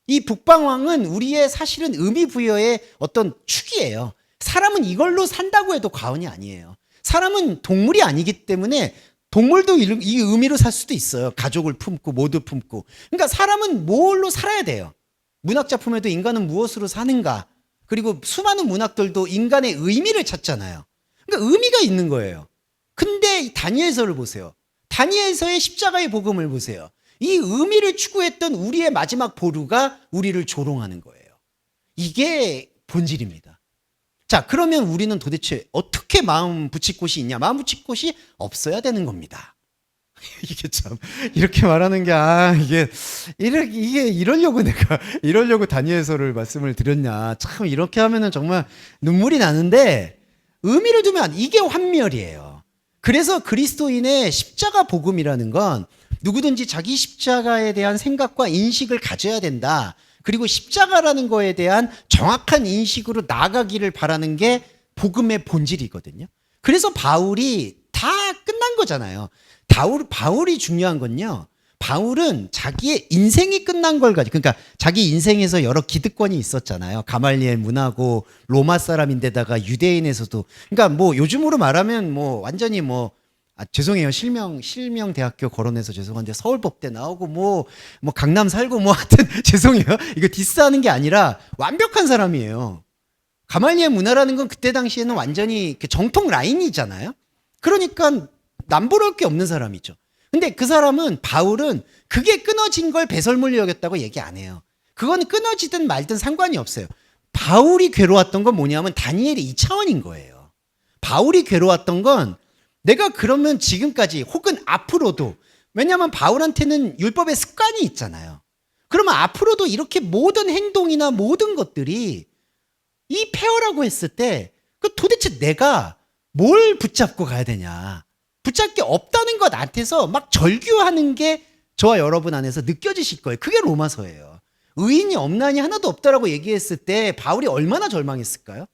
Speaker 1: 이 북방왕은 우리의 사실은 의미 부여의 어떤 축이에요. 사람은 이걸로 산다고 해도 과언이 아니에요. 사람은 동물이 아니기 때문에 동물도 이 의미로 살 수도 있어요. 가족을 품고 모두 품고. 그러니까 사람은 뭘로 살아야 돼요. 문학작품에도 인간은 무엇으로 사는가. 그리고 수많은 문학들도 인간의 의미를 찾잖아요. 그러니까 의미가 있는 거예요. 근데 다니엘서를 보세요. 다니엘서의 십자가의 복음을 보세요. 이 의미를 추구했던 우리의 마지막 보루가 우리를 조롱하는 거예요. 이게 본질입니다. 자, 그러면 우리는 도대체 어떻게 마음 붙일 곳이 있냐? 마음 붙일 곳이 없어야 되는 겁니다. 이게 참 이렇게 말하는 게 이게 이러려고 다니엘서를 말씀을 드렸냐? 참 이렇게 하면은 정말 눈물이 나는데 의미를 두면 이게 환멸이에요. 그래서 그리스도인의 십자가 복음이라는 건 누구든지 자기 십자가에 대한 생각과 인식을 가져야 된다. 그리고 십자가라는 거에 대한 정확한 인식으로 나아가기를 바라는 게 복음의 본질이거든요. 그래서 바울이 다 끝난 거잖아요. 바울이 중요한 건요. 바울은 자기의 인생이 끝난 걸 가지고, 그러니까 자기 인생에서 여러 기득권이 있었잖아요. 가말리엘 문하고 로마 사람인데다가 유대인에서도, 그러니까 뭐 요즘으로 말하면 뭐 완전히 죄송해요. 실명 대학교 거론해서 죄송한데 서울법대 나오고 뭐 강남 살고 뭐 하여튼 죄송해요. 이거 디스하는 게 아니라 완벽한 사람이에요. 가말리엘 문화라는 건 그때 당시에는 완전히 정통 라인이잖아요. 그러니까 남부러울 게 없는 사람이죠. 근데 그 사람은 바울은 그게 끊어진 걸 배설물로 여겼다고 얘기 안 해요. 그건 끊어지든 말든 상관이 없어요. 바울이 괴로웠던 건 뭐냐면 다니엘이 2차원인 거예요. 바울이 괴로웠던 건 내가 그러면 지금까지 혹은 앞으로도, 왜냐하면 바울한테는 율법의 습관이 있잖아요. 그러면 앞으로도 이렇게 모든 행동이나 모든 것들이 이 폐허라고 했을 때 도대체 내가 뭘 붙잡고 가야 되냐. 붙잡을 게 없다는 것 같아서 막 절규하는 게 저와 여러분 안에서 느껴지실 거예요. 그게 로마서예요. 의인이 없나니 하나도 없다라고 얘기했을 때 바울이 얼마나 절망했을까요?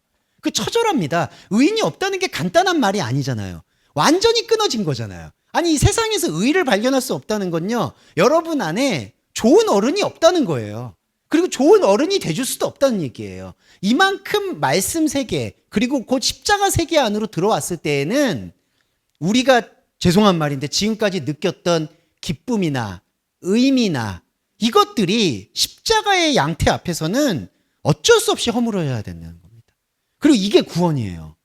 Speaker 1: 그 처절합니다. 의인이 없다는 게 간단한 말이 아니잖아요. 완전히 끊어진 거잖아요. 아니 이 세상에서 의의를 발견할 수 없다는 건요. 여러분 안에 좋은 어른이 없다는 거예요. 그리고 좋은 어른이 돼줄 수도 없다는 얘기예요. 이만큼 말씀 세계 그리고 곧 십자가 세계 안으로 들어왔을 때에는 우리가 죄송한 말인데 지금까지 느꼈던 기쁨이나 의미나 이것들이 십자가의 양태 앞에서는 어쩔 수 없이 허물어야 되는 겁니다. 그리고 이게 구원이에요.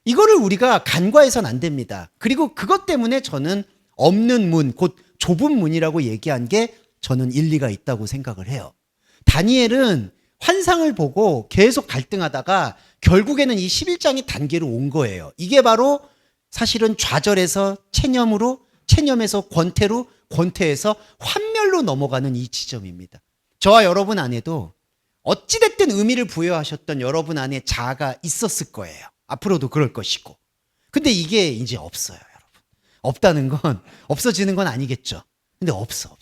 Speaker 1: 이거를 우리가 간과해서는 안 됩니다. 그리고 그것 때문에 저는 없는 문, 곧 좁은 문이라고 얘기한 게 저는 일리가 있다고 생각을 해요. 다니엘은 환상을 보고 계속 갈등하다가 결국에는 이 11장의 단계로 온 거예요. 이게 바로 사실은 좌절에서 체념으로, 체념에서 권태로, 권태에서 환멸로 넘어가는 이 지점입니다. 저와 여러분 안에도 어찌됐든 의미를 부여하셨던 여러분 안에 자아가 있었을 거예요. 앞으로도 그럴 것이고. 근데 이게 이제 없어요, 여러분. 없다는 건 없어지는 건 아니겠죠. 근데 없어.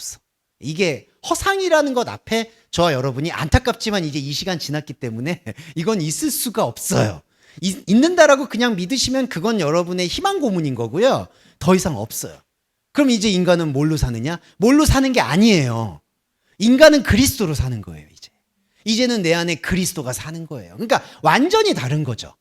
Speaker 1: 이게 허상이라는 것 앞에 저와 여러분이 안타깝지만 이제 이 시간 지났기 때문에 이건 있을 수가 없어요. 있는다라고 그냥 믿으시면 그건 여러분의 희망 고문인 거고요. 더 이상 없어요. 그럼 이제 인간은 뭘로 사느냐? 뭘로 사는 게 아니에요. 인간은 그리스도로 사는 거예요, 이제. 이제는 내 안에 그리스도가 사는 거예요. 그러니까 완전히 다른 거죠.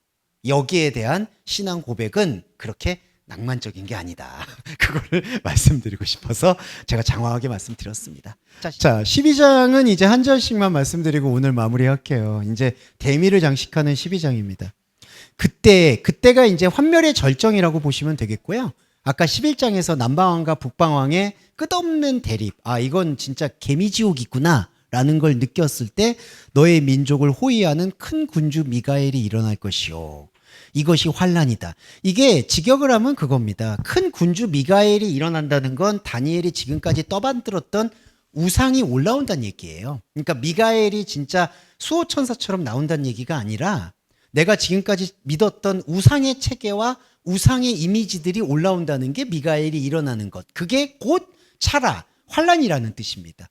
Speaker 1: 여기에 대한 신앙 고백은 그렇게 낭만적인 게 아니다. 그거를 말씀드리고 싶어서 제가 장황하게 말씀드렸습니다. 자, 12장은 이제 한 절씩만 말씀드리고 오늘 마무리할게요. 이제 대미를 장식하는 12장입니다. 그때가 이제 환멸의 절정이라고 보시면 되겠고요. 아까 11장에서 남방왕과 북방왕의 끝없는 대립. 아, 이건 진짜 개미지옥이구나. 라는 걸 느꼈을 때 너의 민족을 호위하는 큰 군주 미가엘이 일어날 것이요. 이것이 환란이다. 이게 직역을 하면 그겁니다. 큰 군주 미가엘이 일어난다는 건 다니엘이 지금까지 떠받들었던 우상이 올라온다는 얘기예요. 그러니까 미가엘이 진짜 수호천사처럼 나온다는 얘기가 아니라 내가 지금까지 믿었던 우상의 체계와 우상의 이미지들이 올라온다는 게 미가엘이 일어나는 것. 그게 곧 차라, 환란이라는 뜻입니다.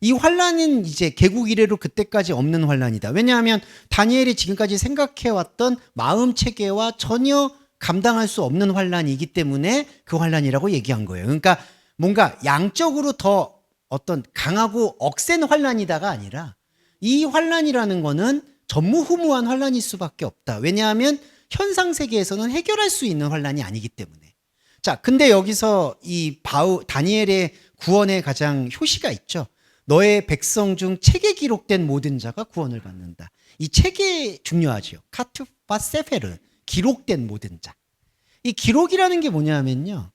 Speaker 1: 이 환란은 이제 개국 이래로 그때까지 없는 환란이다. 왜냐하면 다니엘이 지금까지 생각해왔던 마음 체계와 전혀 감당할 수 없는 환란이기 때문에 그 환란이라고 얘기한 거예요. 그러니까 뭔가 양적으로 더 어떤 강하고 억센 환란이다가 아니라 이 환란이라는 거는 전무후무한 환란일 수밖에 없다. 왜냐하면 현상 세계에서는 해결할 수 있는 환란이 아니기 때문에. 자, 근데 여기서 이 다니엘의 구원의 가장 효시가 있죠. 너의 백성 중 책에 기록된 모든 자가 구원을 받는다. 이 책이 중요하죠. 카투파 세페르, 기록된 모든 자. 이 기록이라는 게 뭐냐면요.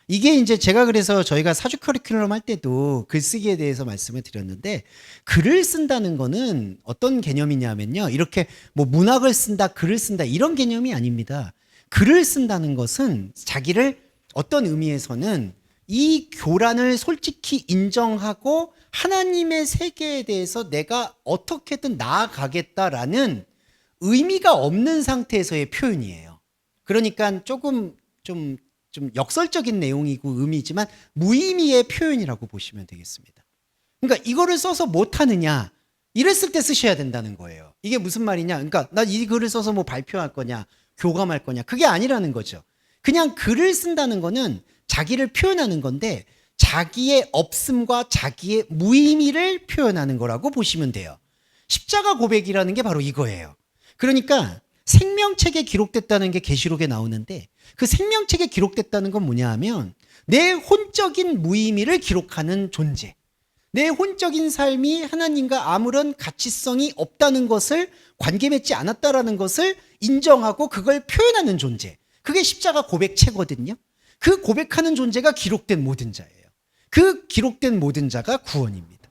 Speaker 1: 이게 이제 제가 그래서 저희가 사주 커리큘럼 할 때도 글쓰기에 대해서 말씀을 드렸는데, 글을 쓴다는 거는 어떤 개념이냐면요. 이렇게 뭐 문학을 쓴다, 글을 쓴다 이런 개념이 아닙니다. 글을 쓴다는 것은 자기를 어떤 의미에서는 이 교란을 솔직히 인정하고 하나님의 세계에 대해서 내가 어떻게든 나아가겠다라는 의미가 없는 상태에서의 표현이에요. 그러니까 조금 좀 역설적인 내용이고 의미지만 무의미의 표현이라고 보시면 되겠습니다. 그러니까 이거를 써서 못하느냐, 이랬을 때 쓰셔야 된다는 거예요. 이게 무슨 말이냐, 그러니까 나 이 글을 써서 뭐 발표할 거냐, 교감할 거냐, 그게 아니라는 거죠. 그냥 글을 쓴다는 거는 자기를 표현하는 건데 자기의 없음과 자기의 무의미를 표현하는 거라고 보시면 돼요. 십자가 고백이라는 게 바로 이거예요. 그러니까 생명책에 기록됐다는 게 계시록에 나오는데, 그 생명책에 기록됐다는 건 뭐냐 하면 내 혼적인 무의미를 기록하는 존재, 내 혼적인 삶이 하나님과 아무런 가치성이 없다는 것을, 관계 맺지 않았다라는 것을 인정하고 그걸 표현하는 존재, 그게 십자가 고백체거든요. 그 고백하는 존재가 기록된 모든 자예요. 그 기록된 모든 자가 구원입니다.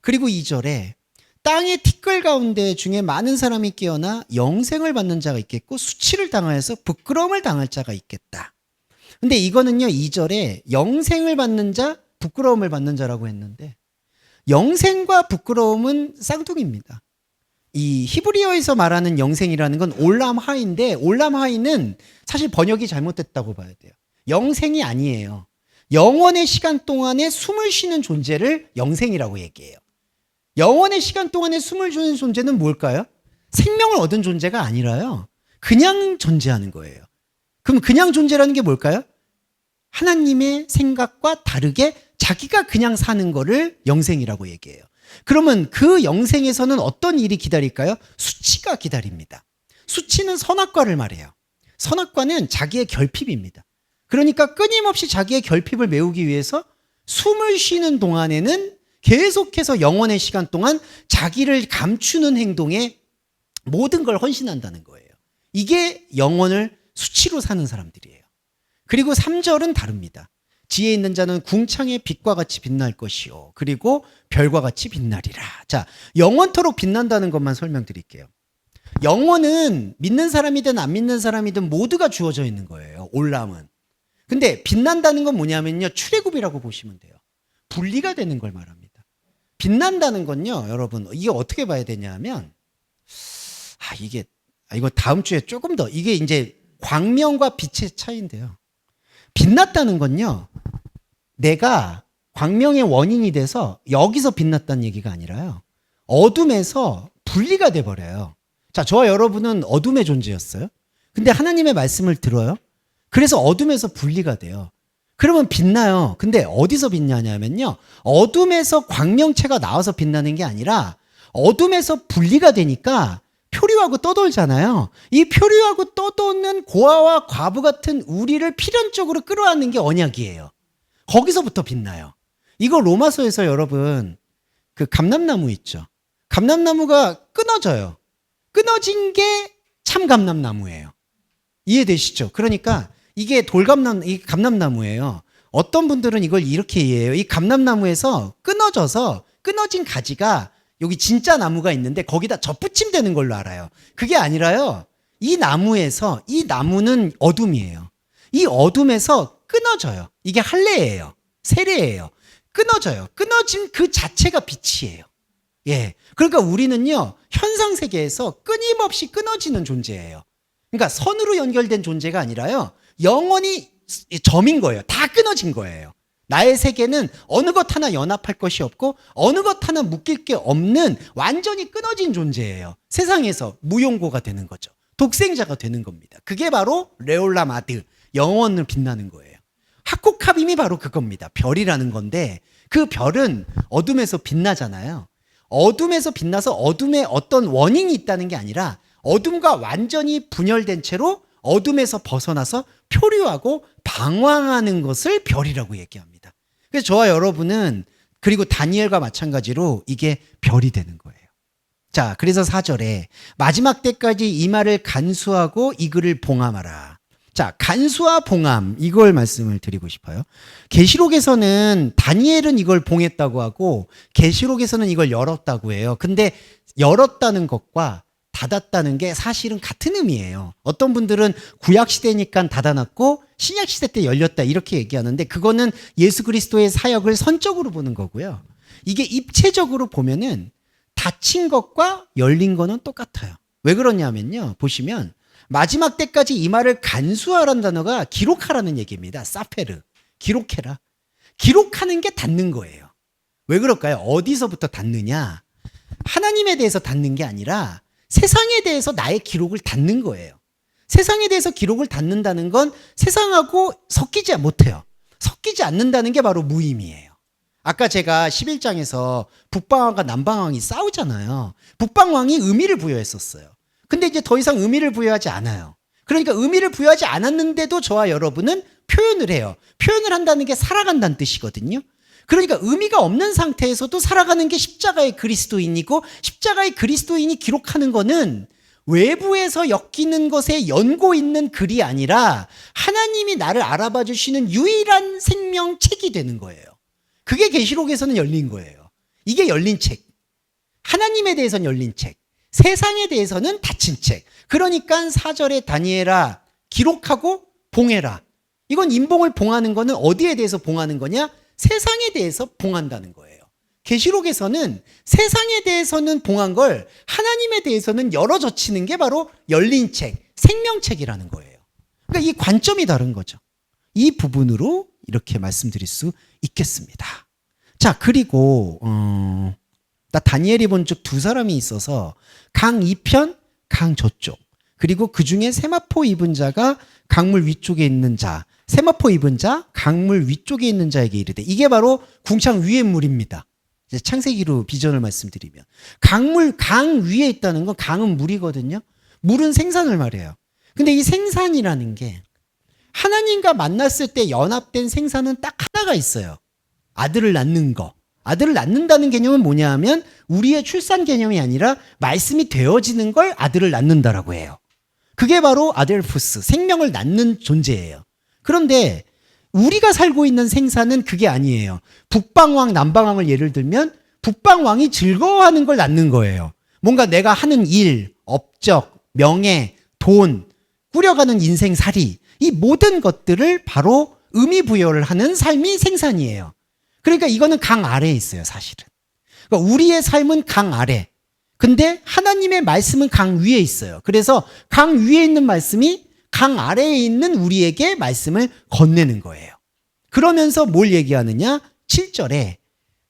Speaker 1: 그리고 2절에 땅의 티끌 가운데 중에 많은 사람이 깨어나 영생을 받는 자가 있겠고 수치를 당하여서 부끄러움을 당할 자가 있겠다. 근데 이거는요, 2절에 영생을 받는 자, 부끄러움을 받는 자라고 했는데, 영생과 부끄러움은 쌍둥이입니다. 이 히브리어에서 말하는 영생이라는 건 올람하인데, 올람하인은 사실 번역이 잘못됐다고 봐야 돼요. 영생이 아니에요. 영원의 시간 동안에 숨을 쉬는 존재를 영생이라고 얘기해요. 영원의 시간 동안에 숨을 쉬는 존재는 뭘까요? 생명을 얻은 존재가 아니라요, 그냥 존재하는 거예요. 그럼 그냥 존재라는 게 뭘까요? 하나님의 생각과 다르게 자기가 그냥 사는 거를 영생이라고 얘기해요. 그러면 그 영생에서는 어떤 일이 기다릴까요? 수치가 기다립니다. 수치는 선악과를 말해요. 선악과는 자기의 결핍입니다. 그러니까 끊임없이 자기의 결핍을 메우기 위해서 숨을 쉬는 동안에는 계속해서 영원의 시간 동안 자기를 감추는 행동에 모든 걸 헌신한다는 거예요. 이게 영원을 수치로 사는 사람들이에요. 그리고 3절은 다릅니다. 지혜 있는 자는 궁창의 빛과 같이 빛날 것이요, 그리고 별과 같이 빛나리라. 자, 영원토록 빛난다는 것만 설명드릴게요. 영원은 믿는 사람이든 안 믿는 사람이든 모두가 주어져 있는 거예요, 올람은. 근데 빛난다는 건 뭐냐면요, 출애굽이라고 보시면 돼요. 분리가 되는 걸 말합니다. 빛난다는 건요, 여러분, 이게 어떻게 봐야 되냐면, 이거 다음 주에 조금 더, 이게 이제 광명과 빛의 차이인데요. 빛났다는 건요, 내가 광명의 원인이 돼서 여기서 빛났다는 얘기가 아니라요, 어둠에서 분리가 돼버려요. 자, 저와 여러분은 어둠의 존재였어요. 근데 하나님의 말씀을 들어요. 그래서 어둠에서 분리가 돼요. 그러면 빛나요. 근데 어디서 빛나냐면요, 어둠에서 광명체가 나와서 빛나는 게 아니라 어둠에서 분리가 되니까 표류하고 떠돌잖아요. 이 표류하고 떠도는 고아와 과부 같은 우리를 필연적으로 끌어안는 게 언약이에요. 거기서부터 빛나요. 이거 로마서에서 여러분, 그 감람나무 있죠. 감람나무가 끊어져요. 끊어진 게 참 감람나무예요. 이해되시죠? 그러니까 이게 이 감람나무예요. 어떤 분들은 이걸 이렇게 이해해요. 이 감람나무에서 끊어져서 끊어진 가지가 여기 진짜 나무가 있는데 거기다 접붙임되는 걸로 알아요. 그게 아니라요, 이 나무는 어둠이에요. 이 어둠에서 끊어져요. 이게 할례예요. 세례예요. 끊어져요. 끊어진 그 자체가 빛이에요. 예. 그러니까 우리는요, 현상 세계에서 끊임없이 끊어지는 존재예요. 그러니까 선으로 연결된 존재가 아니라요, 영원히 점인 거예요. 다 끊어진 거예요. 나의 세계는 어느 것 하나 연합할 것이 없고 어느 것 하나 묶일 게 없는 완전히 끊어진 존재예요. 세상에서 무용고가 되는 거죠. 독생자가 되는 겁니다. 그게 바로 레올라마드, 영원을 빛나는 거예요. 하코카빔이 바로 그겁니다. 별이라는 건데 그 별은 어둠에서 빛나잖아요. 어둠에서 빛나서 어둠에 어떤 원인이 있다는 게 아니라 어둠과 완전히 분열된 채로 어둠에서 벗어나서 표류하고 방황하는 것을 별이라고 얘기합니다. 그래서 저와 여러분은, 그리고 다니엘과 마찬가지로 이게 별이 되는 거예요. 자, 그래서 4절에 마지막 때까지 이 말을 간수하고 이 글을 봉함하라. 자, 간수와 봉함, 이걸 말씀을 드리고 싶어요. 계시록에서는 다니엘은 이걸 봉했다고 하고 계시록에서는 이걸 열었다고 해요. 근데 열었다는 것과 닫았다는 게 사실은 같은 의미예요. 어떤 분들은 구약 시대니까 닫아놨고 신약 시대 때 열렸다 이렇게 얘기하는데, 그거는 예수 그리스도의 사역을 선적으로 보는 거고요. 이게 입체적으로 보면은 닫힌 것과 열린 거는 똑같아요. 왜 그러냐면요, 보시면 마지막 때까지 이 말을 간수하라는 단어가 기록하라는 얘기입니다. 사페르, 기록해라. 기록하는 게 닫는 거예요. 왜 그럴까요? 어디서부터 닫느냐? 하나님에 대해서 닫는 게 아니라 세상에 대해서 나의 기록을 닫는 거예요. 세상에 대해서 기록을 닫는다는 건 세상하고 섞이지 못해요. 섞이지 않는다는 게 바로 무의미예요. 아까 제가 11장에서 북방왕과 남방왕이 싸우잖아요. 북방왕이 의미를 부여했었어요. 근데 이제 더 이상 의미를 부여하지 않아요. 그러니까 의미를 부여하지 않았는데도 저와 여러분은 표현을 해요. 표현을 한다는 게 살아간다는 뜻이거든요. 그러니까 의미가 없는 상태에서도 살아가는 게 십자가의 그리스도인이고, 십자가의 그리스도인이 기록하는 거는 외부에서 엮이는 것에 연고 있는 글이 아니라 하나님이 나를 알아봐 주시는 유일한 생명책이 되는 거예요. 그게 계시록에서는 열린 거예요. 이게 열린 책. 하나님에 대해서는 열린 책. 세상에 대해서는 닫힌 책. 그러니까 4절에 다니엘아, 기록하고 봉해라. 이건 인봉을 봉하는 거는 어디에 대해서 봉하는 거냐? 세상에 대해서 봉한다는 거예요. 계시록에서는 세상에 대해서는 봉한 걸 하나님에 대해서는 열어젖히는 게 바로 열린 책, 생명책이라는 거예요. 그러니까 이 관점이 다른 거죠. 이 부분으로 이렇게 말씀드릴 수 있겠습니다. 자, 그리고 나 다니엘이 본 적 두 사람이 있어서 강 이편, 강 저쪽, 그리고 그 중에 세마포 입은 자가 강물 위쪽에 있는 자, 세마포 입은 자, 강물 위쪽에 있는 자에게 이르되, 이게 바로 궁창 위의 물입니다. 이제 창세기로 비전을 말씀드리면 강 위에 있다는 건, 강은 물이거든요. 물은 생산을 말해요. 근데 이 생산이라는 게 하나님과 만났을 때 연합된 생산은 딱 하나가 있어요. 아들을 낳는 거. 아들을 낳는다는 개념은 뭐냐 하면 우리의 출산 개념이 아니라 말씀이 되어지는 걸 아들을 낳는다라고 해요. 그게 바로 아델푸스, 생명을 낳는 존재예요. 그런데 우리가 살고 있는 생사는 그게 아니에요. 북방왕, 남방왕을 예를 들면 북방왕이 즐거워하는 걸 낳는 거예요. 뭔가 내가 하는 일, 업적, 명예, 돈, 꾸려가는 인생살이, 이 모든 것들을 바로 의미 부여를 하는 삶이 생산이에요. 그러니까 이거는 강 아래에 있어요, 사실은. 그러니까 우리의 삶은 강 아래. 근데 하나님의 말씀은 강 위에 있어요. 그래서 강 위에 있는 말씀이 강 아래에 있는 우리에게 말씀을 건네는 거예요. 그러면서 뭘 얘기하느냐? 7절에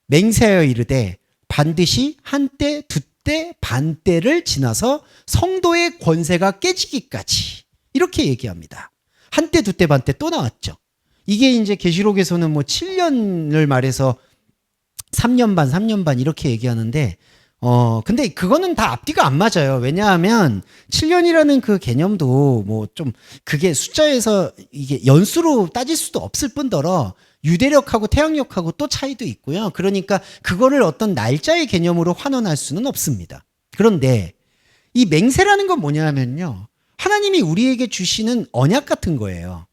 Speaker 1: 맹세하여 이르되 반드시 한때, 두때, 반때를 지나서 성도의 권세가 깨지기까지, 이렇게 얘기합니다. 한때, 두때, 반때 또 나왔죠. 이게 이제 계시록에서는 뭐 7년을 말해서 3년 반 이렇게 얘기하는데, 근데 그거는 다 앞뒤가 안 맞아요. 왜냐하면 7년이라는 그 개념도 뭐 좀 그게 숫자에서 이게 연수로 따질 수도 없을 뿐더러 유대력하고 태양력하고 또 차이도 있고요. 그러니까 그거를 어떤 날짜의 개념으로 환원할 수는 없습니다. 그런데 이 맹세라는 건 뭐냐면요, 하나님이 우리에게 주시는 언약 같은 거예요.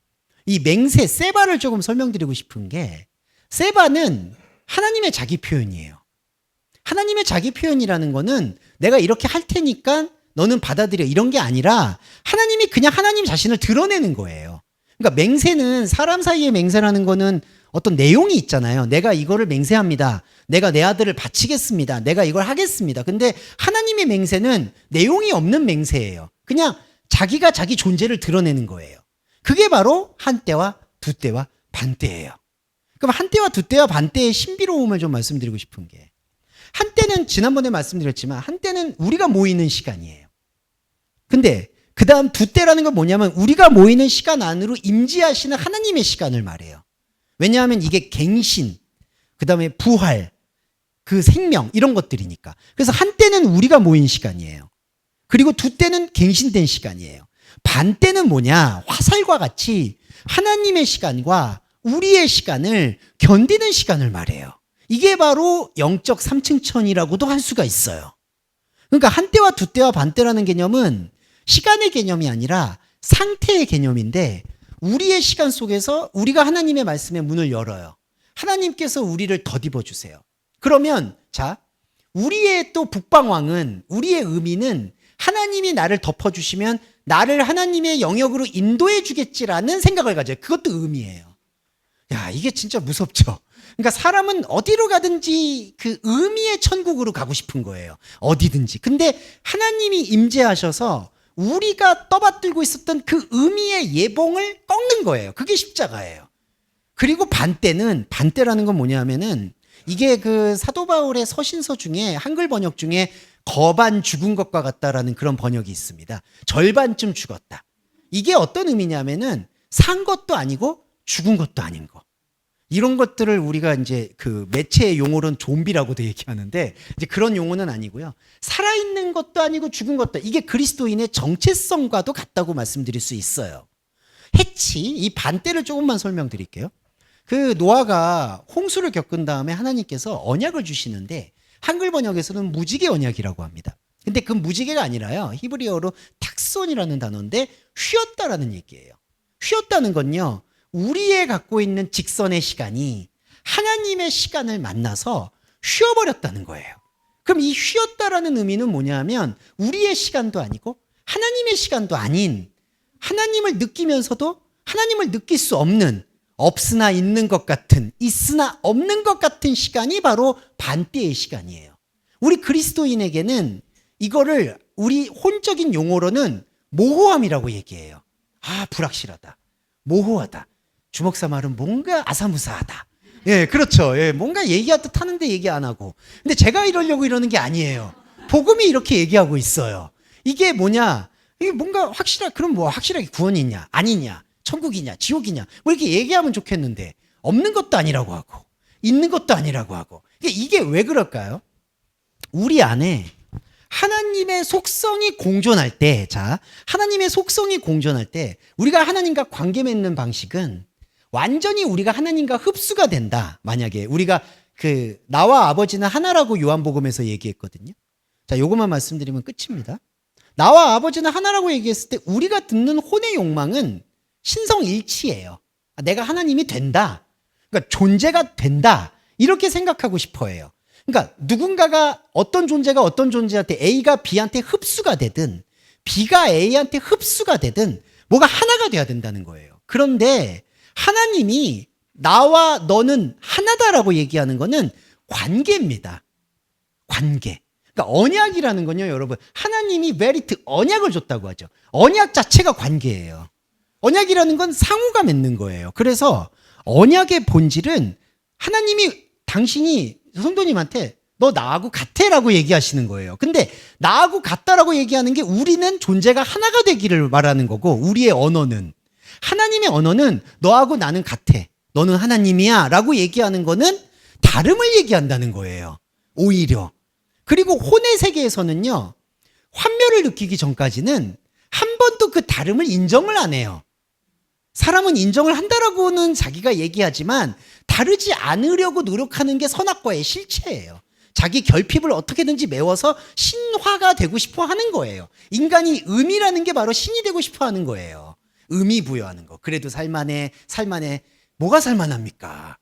Speaker 1: 이 맹세, 세바를 조금 설명드리고 싶은 게, 세바는 하나님의 자기 표현이에요. 하나님의 자기 표현이라는 거는 내가 이렇게 할 테니까 너는 받아들여, 이런 게 아니라 하나님이 그냥 하나님 자신을 드러내는 거예요. 그러니까 맹세는, 사람 사이의 맹세라는 거는 어떤 내용이 있잖아요. 내가 이거를 맹세합니다. 내가 내 아들을 바치겠습니다. 내가 이걸 하겠습니다. 근데 하나님의 맹세는 내용이 없는 맹세예요. 그냥 자기가 자기 존재를 드러내는 거예요. 그게 바로 한때와 두때와 반때예요. 그럼 한때와 두때와 반때의 신비로움을 좀 말씀드리고 싶은 게, 한때는 지난번에 말씀드렸지만 한때는 우리가 모이는 시간이에요. 근데 그 다음 두때라는 건 뭐냐면 우리가 모이는 시간 안으로 임재하시는 하나님의 시간을 말해요. 왜냐하면 이게 갱신, 그 다음에 부활, 그 생명 이런 것들이니까. 그래서 한때는 우리가 모인 시간이에요. 그리고 두때는 갱신된 시간이에요. 반때는 뭐냐? 화살과 같이 하나님의 시간과 우리의 시간을 견디는 시간을 말해요. 이게 바로 영적 삼층천이라고도 할 수가 있어요. 그러니까 한때와 두때와 반때라는 개념은 시간의 개념이 아니라 상태의 개념인데, 우리의 시간 속에서 우리가 하나님의 말씀의 문을 열어요. 하나님께서 우리를 덧입어 주세요. 그러면 자, 우리의 또 북방왕은, 우리의 의미는 하나님이 나를 덮어주시면 나를 하나님의 영역으로 인도해 주겠지라는 생각을 가져요. 그것도 의미예요. 야, 이게 진짜 무섭죠. 그러니까 사람은 어디로 가든지 그 의미의 천국으로 가고 싶은 거예요. 어디든지. 근데 하나님이 임재하셔서 우리가 떠받들고 있었던 그 의미의 예봉을 꺾는 거예요. 그게 십자가예요. 그리고 반때라는 건 뭐냐면은, 이게 그 사도 바울의 서신서 중에 한글 번역 중에 거반 죽은 것과 같다라는 그런 번역이 있습니다. 절반쯤 죽었다. 이게 어떤 의미냐면은 산 것도 아니고 죽은 것도 아닌 거. 이런 것들을 우리가 이제 그 매체의 용어로는 좀비라고도 얘기하는데, 이제 그런 용어는 아니고요. 살아있는 것도 아니고 죽은 것도, 이게 그리스도인의 정체성과도 같다고 말씀드릴 수 있어요. 해치, 이 반때를 조금만 설명드릴게요. 그 노아가 홍수를 겪은 다음에 하나님께서 언약을 주시는데, 한글 번역에서는 무지개 언약이라고 합니다. 근데 그 무지개가 아니라요, 히브리어로 탁손이라는 단어인데 휘었다라는 얘기예요. 휘었다는 건요, 우리의 갖고 있는 직선의 시간이 하나님의 시간을 만나서 쉬어버렸다는 거예요. 그럼 이 쉬었다라는 의미는 뭐냐면, 우리의 시간도 아니고 하나님의 시간도 아닌, 하나님을 느끼면서도 하나님을 느낄 수 없는, 없으나 있는 것 같은, 있으나 없는 것 같은 시간이 바로 반때의 시간이에요. 우리 그리스도인에게는 이거를 우리 혼적인 용어로는 모호함이라고 얘기해요. 아, 불확실하다, 모호하다. 주목사 말은 뭔가 아사무사하다. 예, 그렇죠. 예, 뭔가 얘기하듯 하는데 얘기 안 하고. 근데 제가 이러려고 이러는 게 아니에요. 복음이 이렇게 얘기하고 있어요. 이게 뭐냐? 이게 뭔가 그럼 뭐 확실하게 구원이 있냐? 아니냐? 천국이냐? 지옥이냐? 뭐 이렇게 얘기하면 좋겠는데, 없는 것도 아니라고 하고, 있는 것도 아니라고 하고. 이게 왜 그럴까요? 우리 안에 하나님의 속성이 공존할 때, 하나님의 속성이 공존할 때, 우리가 하나님과 관계 맺는 방식은 완전히 우리가 하나님과 흡수가 된다. 만약에 우리가 나와 아버지는 하나라고 요한복음에서 얘기했거든요. 자, 요것만 말씀드리면 끝입니다. 나와 아버지는 하나라고 얘기했을 때 우리가 듣는 혼의 욕망은 신성일치예요. 내가 하나님이 된다. 그러니까 존재가 된다. 이렇게 생각하고 싶어 해요. 그러니까 누군가가, 어떤 존재가 어떤 존재한테, A가 B한테 흡수가 되든 B가 A한테 흡수가 되든 뭐가 하나가 돼야 된다는 거예요. 그런데 하나님이 나와 너는 하나다라고 얘기하는 거는 관계입니다. 관계. 그러니까 언약이라는 건요, 여러분, 하나님이 메리트, 언약을 줬다고 하죠. 언약 자체가 관계예요. 언약이라는 건 상호가 맺는 거예요. 그래서 언약의 본질은 당신이 성도님한테 너 나하고 같애라고 얘기하시는 거예요. 근데 나하고 같다라고 얘기하는 게, 우리는 존재가 하나가 되기를 말하는 거고, 우리의 언어는, 하나님의 언어는 너하고 나는 같아, 너는 하나님이야 라고 얘기하는 거는 다름을 얘기한다는 거예요, 오히려. 그리고 혼의 세계에서는요, 환멸을 느끼기 전까지는 한 번도 그 다름을 인정을 안 해요. 사람은 인정을 한다라고는 자기가 얘기하지만 다르지 않으려고 노력하는 게 선악과의 실체예요. 자기 결핍을 어떻게든지 메워서 신화가 되고 싶어 하는 거예요. 인간이 의미라는 게 바로 신이 되고 싶어 하는 거예요. 의미 부여하는 거. 그래도 살만해. 뭐가 살만합니까?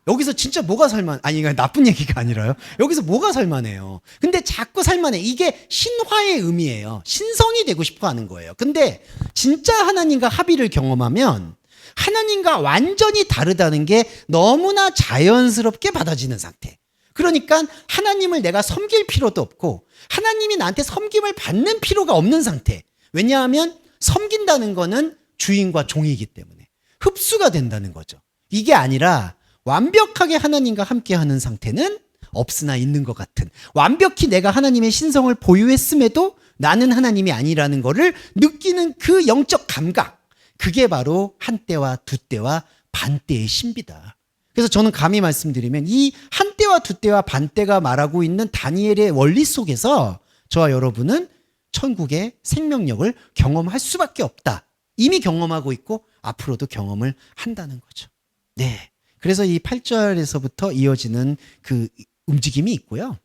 Speaker 1: 여기서 진짜 뭐가 이거 나쁜 얘기가 아니라요. 여기서 뭐가 살만해요? 근데 자꾸 살만해. 이게 신화의 의미예요. 신성이 되고 싶어 하는 거예요. 근데 진짜 하나님과 합의를 경험하면 하나님과 완전히 다르다는 게 너무나 자연스럽게 받아지는 상태. 그러니까 하나님을 내가 섬길 필요도 없고 하나님이 나한테 섬김을 받는 필요가 없는 상태. 왜냐하면 섬긴다는 거는 주인과 종이기 때문에 흡수가 된다는 거죠. 이게 아니라 완벽하게 하나님과 함께하는 상태는 없으나 있는 것 같은, 완벽히 내가 하나님의 신성을 보유했음에도 나는 하나님이 아니라는 거를 느끼는 그 영적 감각, 그게 바로 한때와 두때와 반때의 신비다. 그래서 저는 감히 말씀드리면 이 한때와 두때와 반때가 말하고 있는 다니엘의 원리 속에서 저와 여러분은 천국의 생명력을 경험할 수밖에 없다. 이미 경험하고 있고 앞으로도 경험을 한다는 거죠. 네. 그래서 이 8절에서부터 이어지는 그 움직임이 있고요.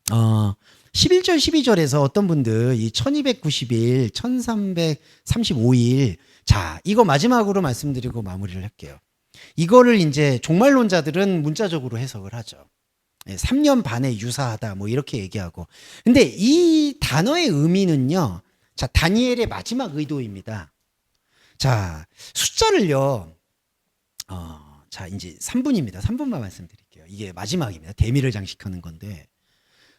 Speaker 1: 11절, 12절에서 어떤 분들 이 1290일, 1335일, 자, 이거 마지막으로 말씀드리고 마무리를 할게요. 이거를 이제 종말론자들은 문자적으로 해석을 하죠. 3년 반에 유사하다, 뭐 이렇게 얘기하고. 근데 이 단어의 의미는요, 자, 다니엘의 마지막 의도입니다. 자, 숫자를요, 자, 이제 3분입니다. 3분만 말씀드릴게요. 이게 마지막입니다. 대미를 장식하는 건데.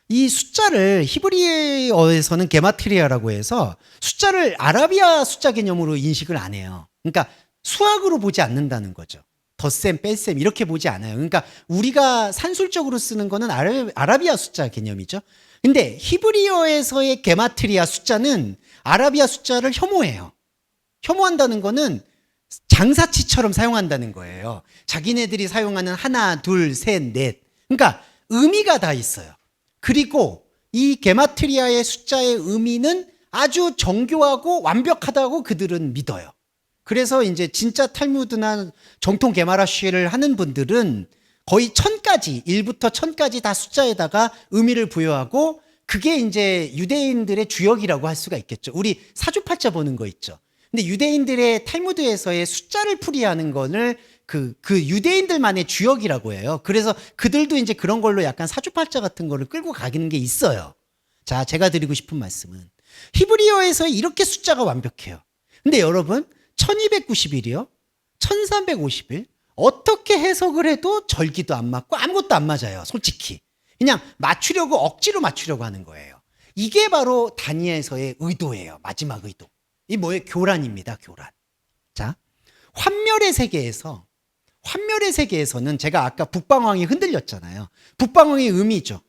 Speaker 1: 이 숫자를 히브리어에서는 게마트리아라고 해서 숫자를 아라비아 숫자 개념으로 인식을 안 해요. 그러니까 수학으로 보지 않는다는 거죠. 덧셈, 뺄셈 이렇게 보지 않아요. 그러니까 우리가 산술적으로 쓰는 거는 아라비아 숫자 개념이죠. 근데 히브리어에서의 게마트리아 숫자는 아라비아 숫자를 혐오해요. 혐오한다는 거는 장사치처럼 사용한다는 거예요. 자기네들이 사용하는 하나, 둘, 셋, 넷. 그러니까 의미가 다 있어요. 그리고 이 게마트리아의 숫자의 의미는 아주 정교하고 완벽하다고 그들은 믿어요. 그래서 이제 진짜 탈무드나 정통 게마라쉬를 하는 분들은 거의 1000까지, 1부터 1000까지 다 숫자에다가 의미를 부여하고 그게 이제 유대인들의 주역이라고 할 수가 있겠죠. 우리 사주팔자 보는 거 있죠. 근데 유대인들의 탈무드에서의 숫자를 풀이하는 거를 그 유대인들만의 주역이라고 해요. 그래서 그들도 이제 그런 걸로 약간 사주팔자 같은 거를 끌고 가기는 게 있어요. 자, 제가 드리고 싶은 말씀은 히브리어에서 이렇게 숫자가 완벽해요. 근데 여러분 1290일이요. 1350일. 어떻게 해석을 해도 절기도 안 맞고 아무것도 안 맞아요. 솔직히. 그냥 맞추려고 억지로 맞추려고 하는 거예요. 이게 바로 다니엘서의 의도예요. 마지막 의도. 이 뭐예요? 교란입니다. 교란. 자, 환멸의 세계에서는 제가 아까 북방왕이 흔들렸잖아요. 북방왕의 의미죠.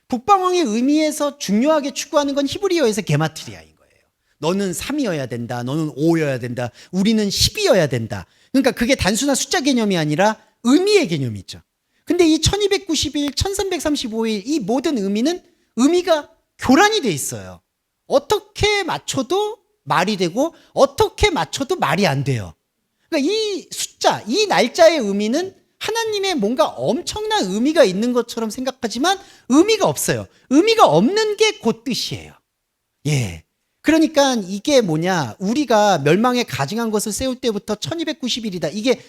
Speaker 1: 북방왕의 의미에서 중요하게 추구하는 건 히브리어에서 게마트리아인 거예요. 너는 3이어야 된다. 너는 5여야 된다. 우리는 10이어야 된다. 그러니까 그게 단순한 숫자 개념이 아니라 의미의 개념이죠. 근데 이 1290일, 1335일 이 모든 의미는 의미가 교란이 돼 있어요. 어떻게 맞춰도 말이 되고 어떻게 맞춰도 말이 안 돼요. 그러니까 이 숫자, 이 날짜의 의미는 하나님의 뭔가 엄청난 의미가 있는 것처럼 생각하지만 의미가 없어요. 의미가 없는 게 곧 뜻이에요. 예. 그러니까 이게 뭐냐, 우리가 멸망에 가증한 것을 세울 때부터 1290일이다. 이게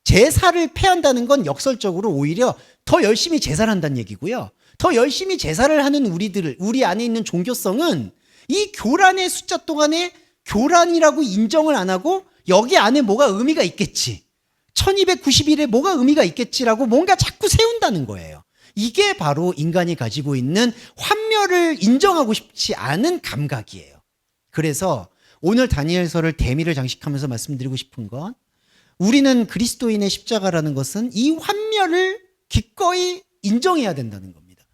Speaker 1: 제사를 폐한다는 건 역설적으로 오히려 더 열심히 제사를 한다는 얘기고요. 더 열심히 제사를 하는 우리 안에 있는 종교성은 이 교란의 숫자 동안에 교란이라고 인정을 안 하고 여기 안에 뭐가 의미가 있겠지. 1290일에 뭐가 의미가 있겠지라고 뭔가 자꾸 세운다는 거예요. 이게 바로 인간이 가지고 있는 환멸을 인정하고 싶지 않은 감각이에요. 그래서 오늘 다니엘서를 대미를 장식하면서 말씀드리고 싶은 건 우리는 그리스도인의 십자가라는 것은 이 환멸을 기꺼이 인정해야 된다는 겁니다.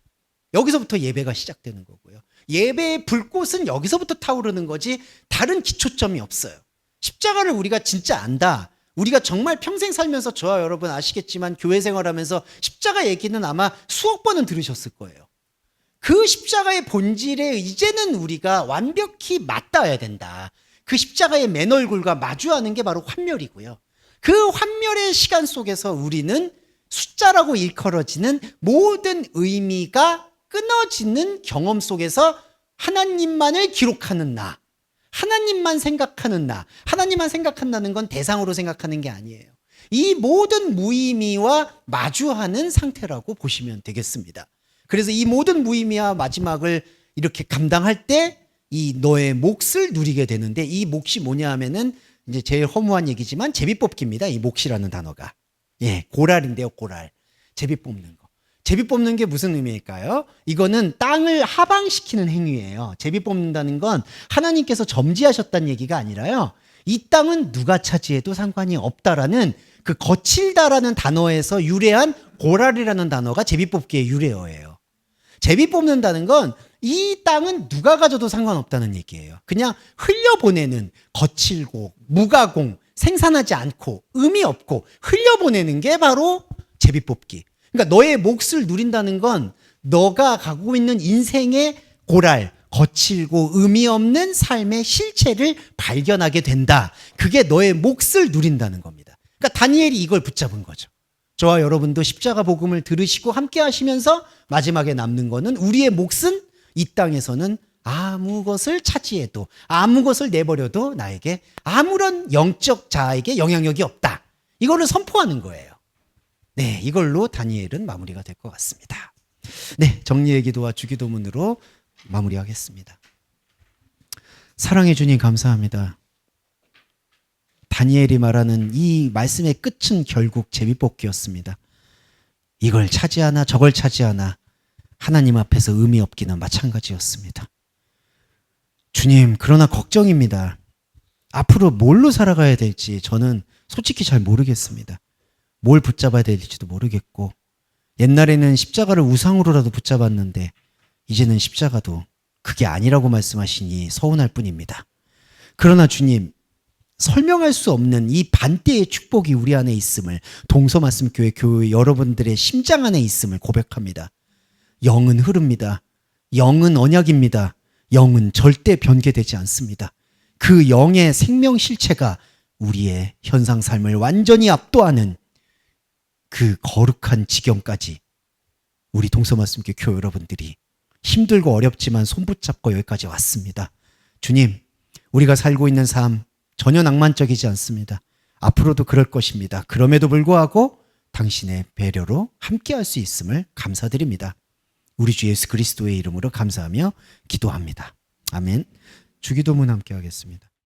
Speaker 1: 여기서부터 예배가 시작되는 거고요. 예배의 불꽃은 여기서부터 타오르는 거지 다른 기초점이 없어요. 십자가를 우리가 진짜 안다. 우리가 정말 평생 살면서 저와 여러분 아시겠지만 교회 생활하면서 십자가 얘기는 아마 수억 번은 들으셨을 거예요. 그 십자가의 본질에 이제는 우리가 완벽히 맞닿아야 된다. 그 십자가의 맨 얼굴과 마주하는 게 바로 환멸이고요. 그 환멸의 시간 속에서 우리는 숫자라고 일컬어지는 모든 의미가 끊어지는 경험 속에서 하나님만을 기록하는 나, 하나님만 생각하는 나, 하나님만 생각한다는 건 대상으로 생각하는 게 아니에요. 이 모든 무의미와 마주하는 상태라고 보시면 되겠습니다. 그래서 이 모든 무의미와 마지막을 이렇게 감당할 때 이 너의 몫을 누리게 되는데 이 몫이 뭐냐 하면은 이제 제일 허무한 얘기지만 제비 뽑기입니다. 이 몫이라는 단어가. 예, 고랄인데요, 고랄. 제비 뽑는 거. 제비 뽑는 게 무슨 의미일까요? 이거는 땅을 하방시키는 행위예요. 제비 뽑는다는 건 하나님께서 점지하셨다는 얘기가 아니라요. 이 땅은 누가 차지해도 상관이 없다라는 그 거칠다라는 단어에서 유래한 고랄이라는 단어가 제비 뽑기의 유래어예요. 제비 뽑는다는 건 이 땅은 누가 가져도 상관없다는 얘기예요. 그냥 흘려보내는, 거칠고 무가공, 생산하지 않고 의미 없고 흘려보내는 게 바로 제비 뽑기. 그러니까 너의 몫을 누린다는 건 너가 갖고 있는 인생의 고랄, 거칠고 의미 없는 삶의 실체를 발견하게 된다. 그게 너의 몫을 누린다는 겁니다. 그러니까 다니엘이 이걸 붙잡은 거죠. 저와 여러분도 십자가 복음을 들으시고 함께 하시면서 마지막에 남는 거는 우리의 몫은 이 땅에서는 아무 것을 차지해도 아무 것을 내버려도 나에게 아무런 영적 자에게 영향력이 없다. 이거를 선포하는 거예요. 네, 이걸로 다니엘은 마무리가 될 것 같습니다. 네, 정리의 기도와 주기도문으로 마무리하겠습니다. 사랑해 주님 감사합니다. 다니엘이 말하는 이 말씀의 끝은 결국 제비뽑기였습니다. 이걸 차지하나 저걸 차지하나 하나님 앞에서 의미 없기는 마찬가지였습니다. 주님, 그러나 걱정입니다. 앞으로 뭘로 살아가야 될지 저는 솔직히 잘 모르겠습니다. 뭘 붙잡아야 될지도 모르겠고, 옛날에는 십자가를 우상으로라도 붙잡았는데 이제는 십자가도 그게 아니라고 말씀하시니 서운할 뿐입니다. 그러나 주님, 설명할 수 없는 이 반대의 축복이 우리 안에 있음을, 동서말씀교회 교회 여러분들의 심장 안에 있음을 고백합니다. 영은 흐릅니다. 영은 언약입니다. 영은 절대 변개되지 않습니다. 그 영의 생명 실체가 우리의 현상 삶을 완전히 압도하는 그 거룩한 지경까지 우리 동서말씀교회 교회 여러분들이 힘들고 어렵지만 손 붙잡고 여기까지 왔습니다. 주님, 우리가 살고 있는 삶 전혀 낭만적이지 않습니다. 앞으로도 그럴 것입니다. 그럼에도 불구하고 당신의 배려로 함께할 수 있음을 감사드립니다. 우리 주 예수 그리스도의 이름으로 감사하며 기도합니다. 아멘. 주기도문 함께 하겠습니다.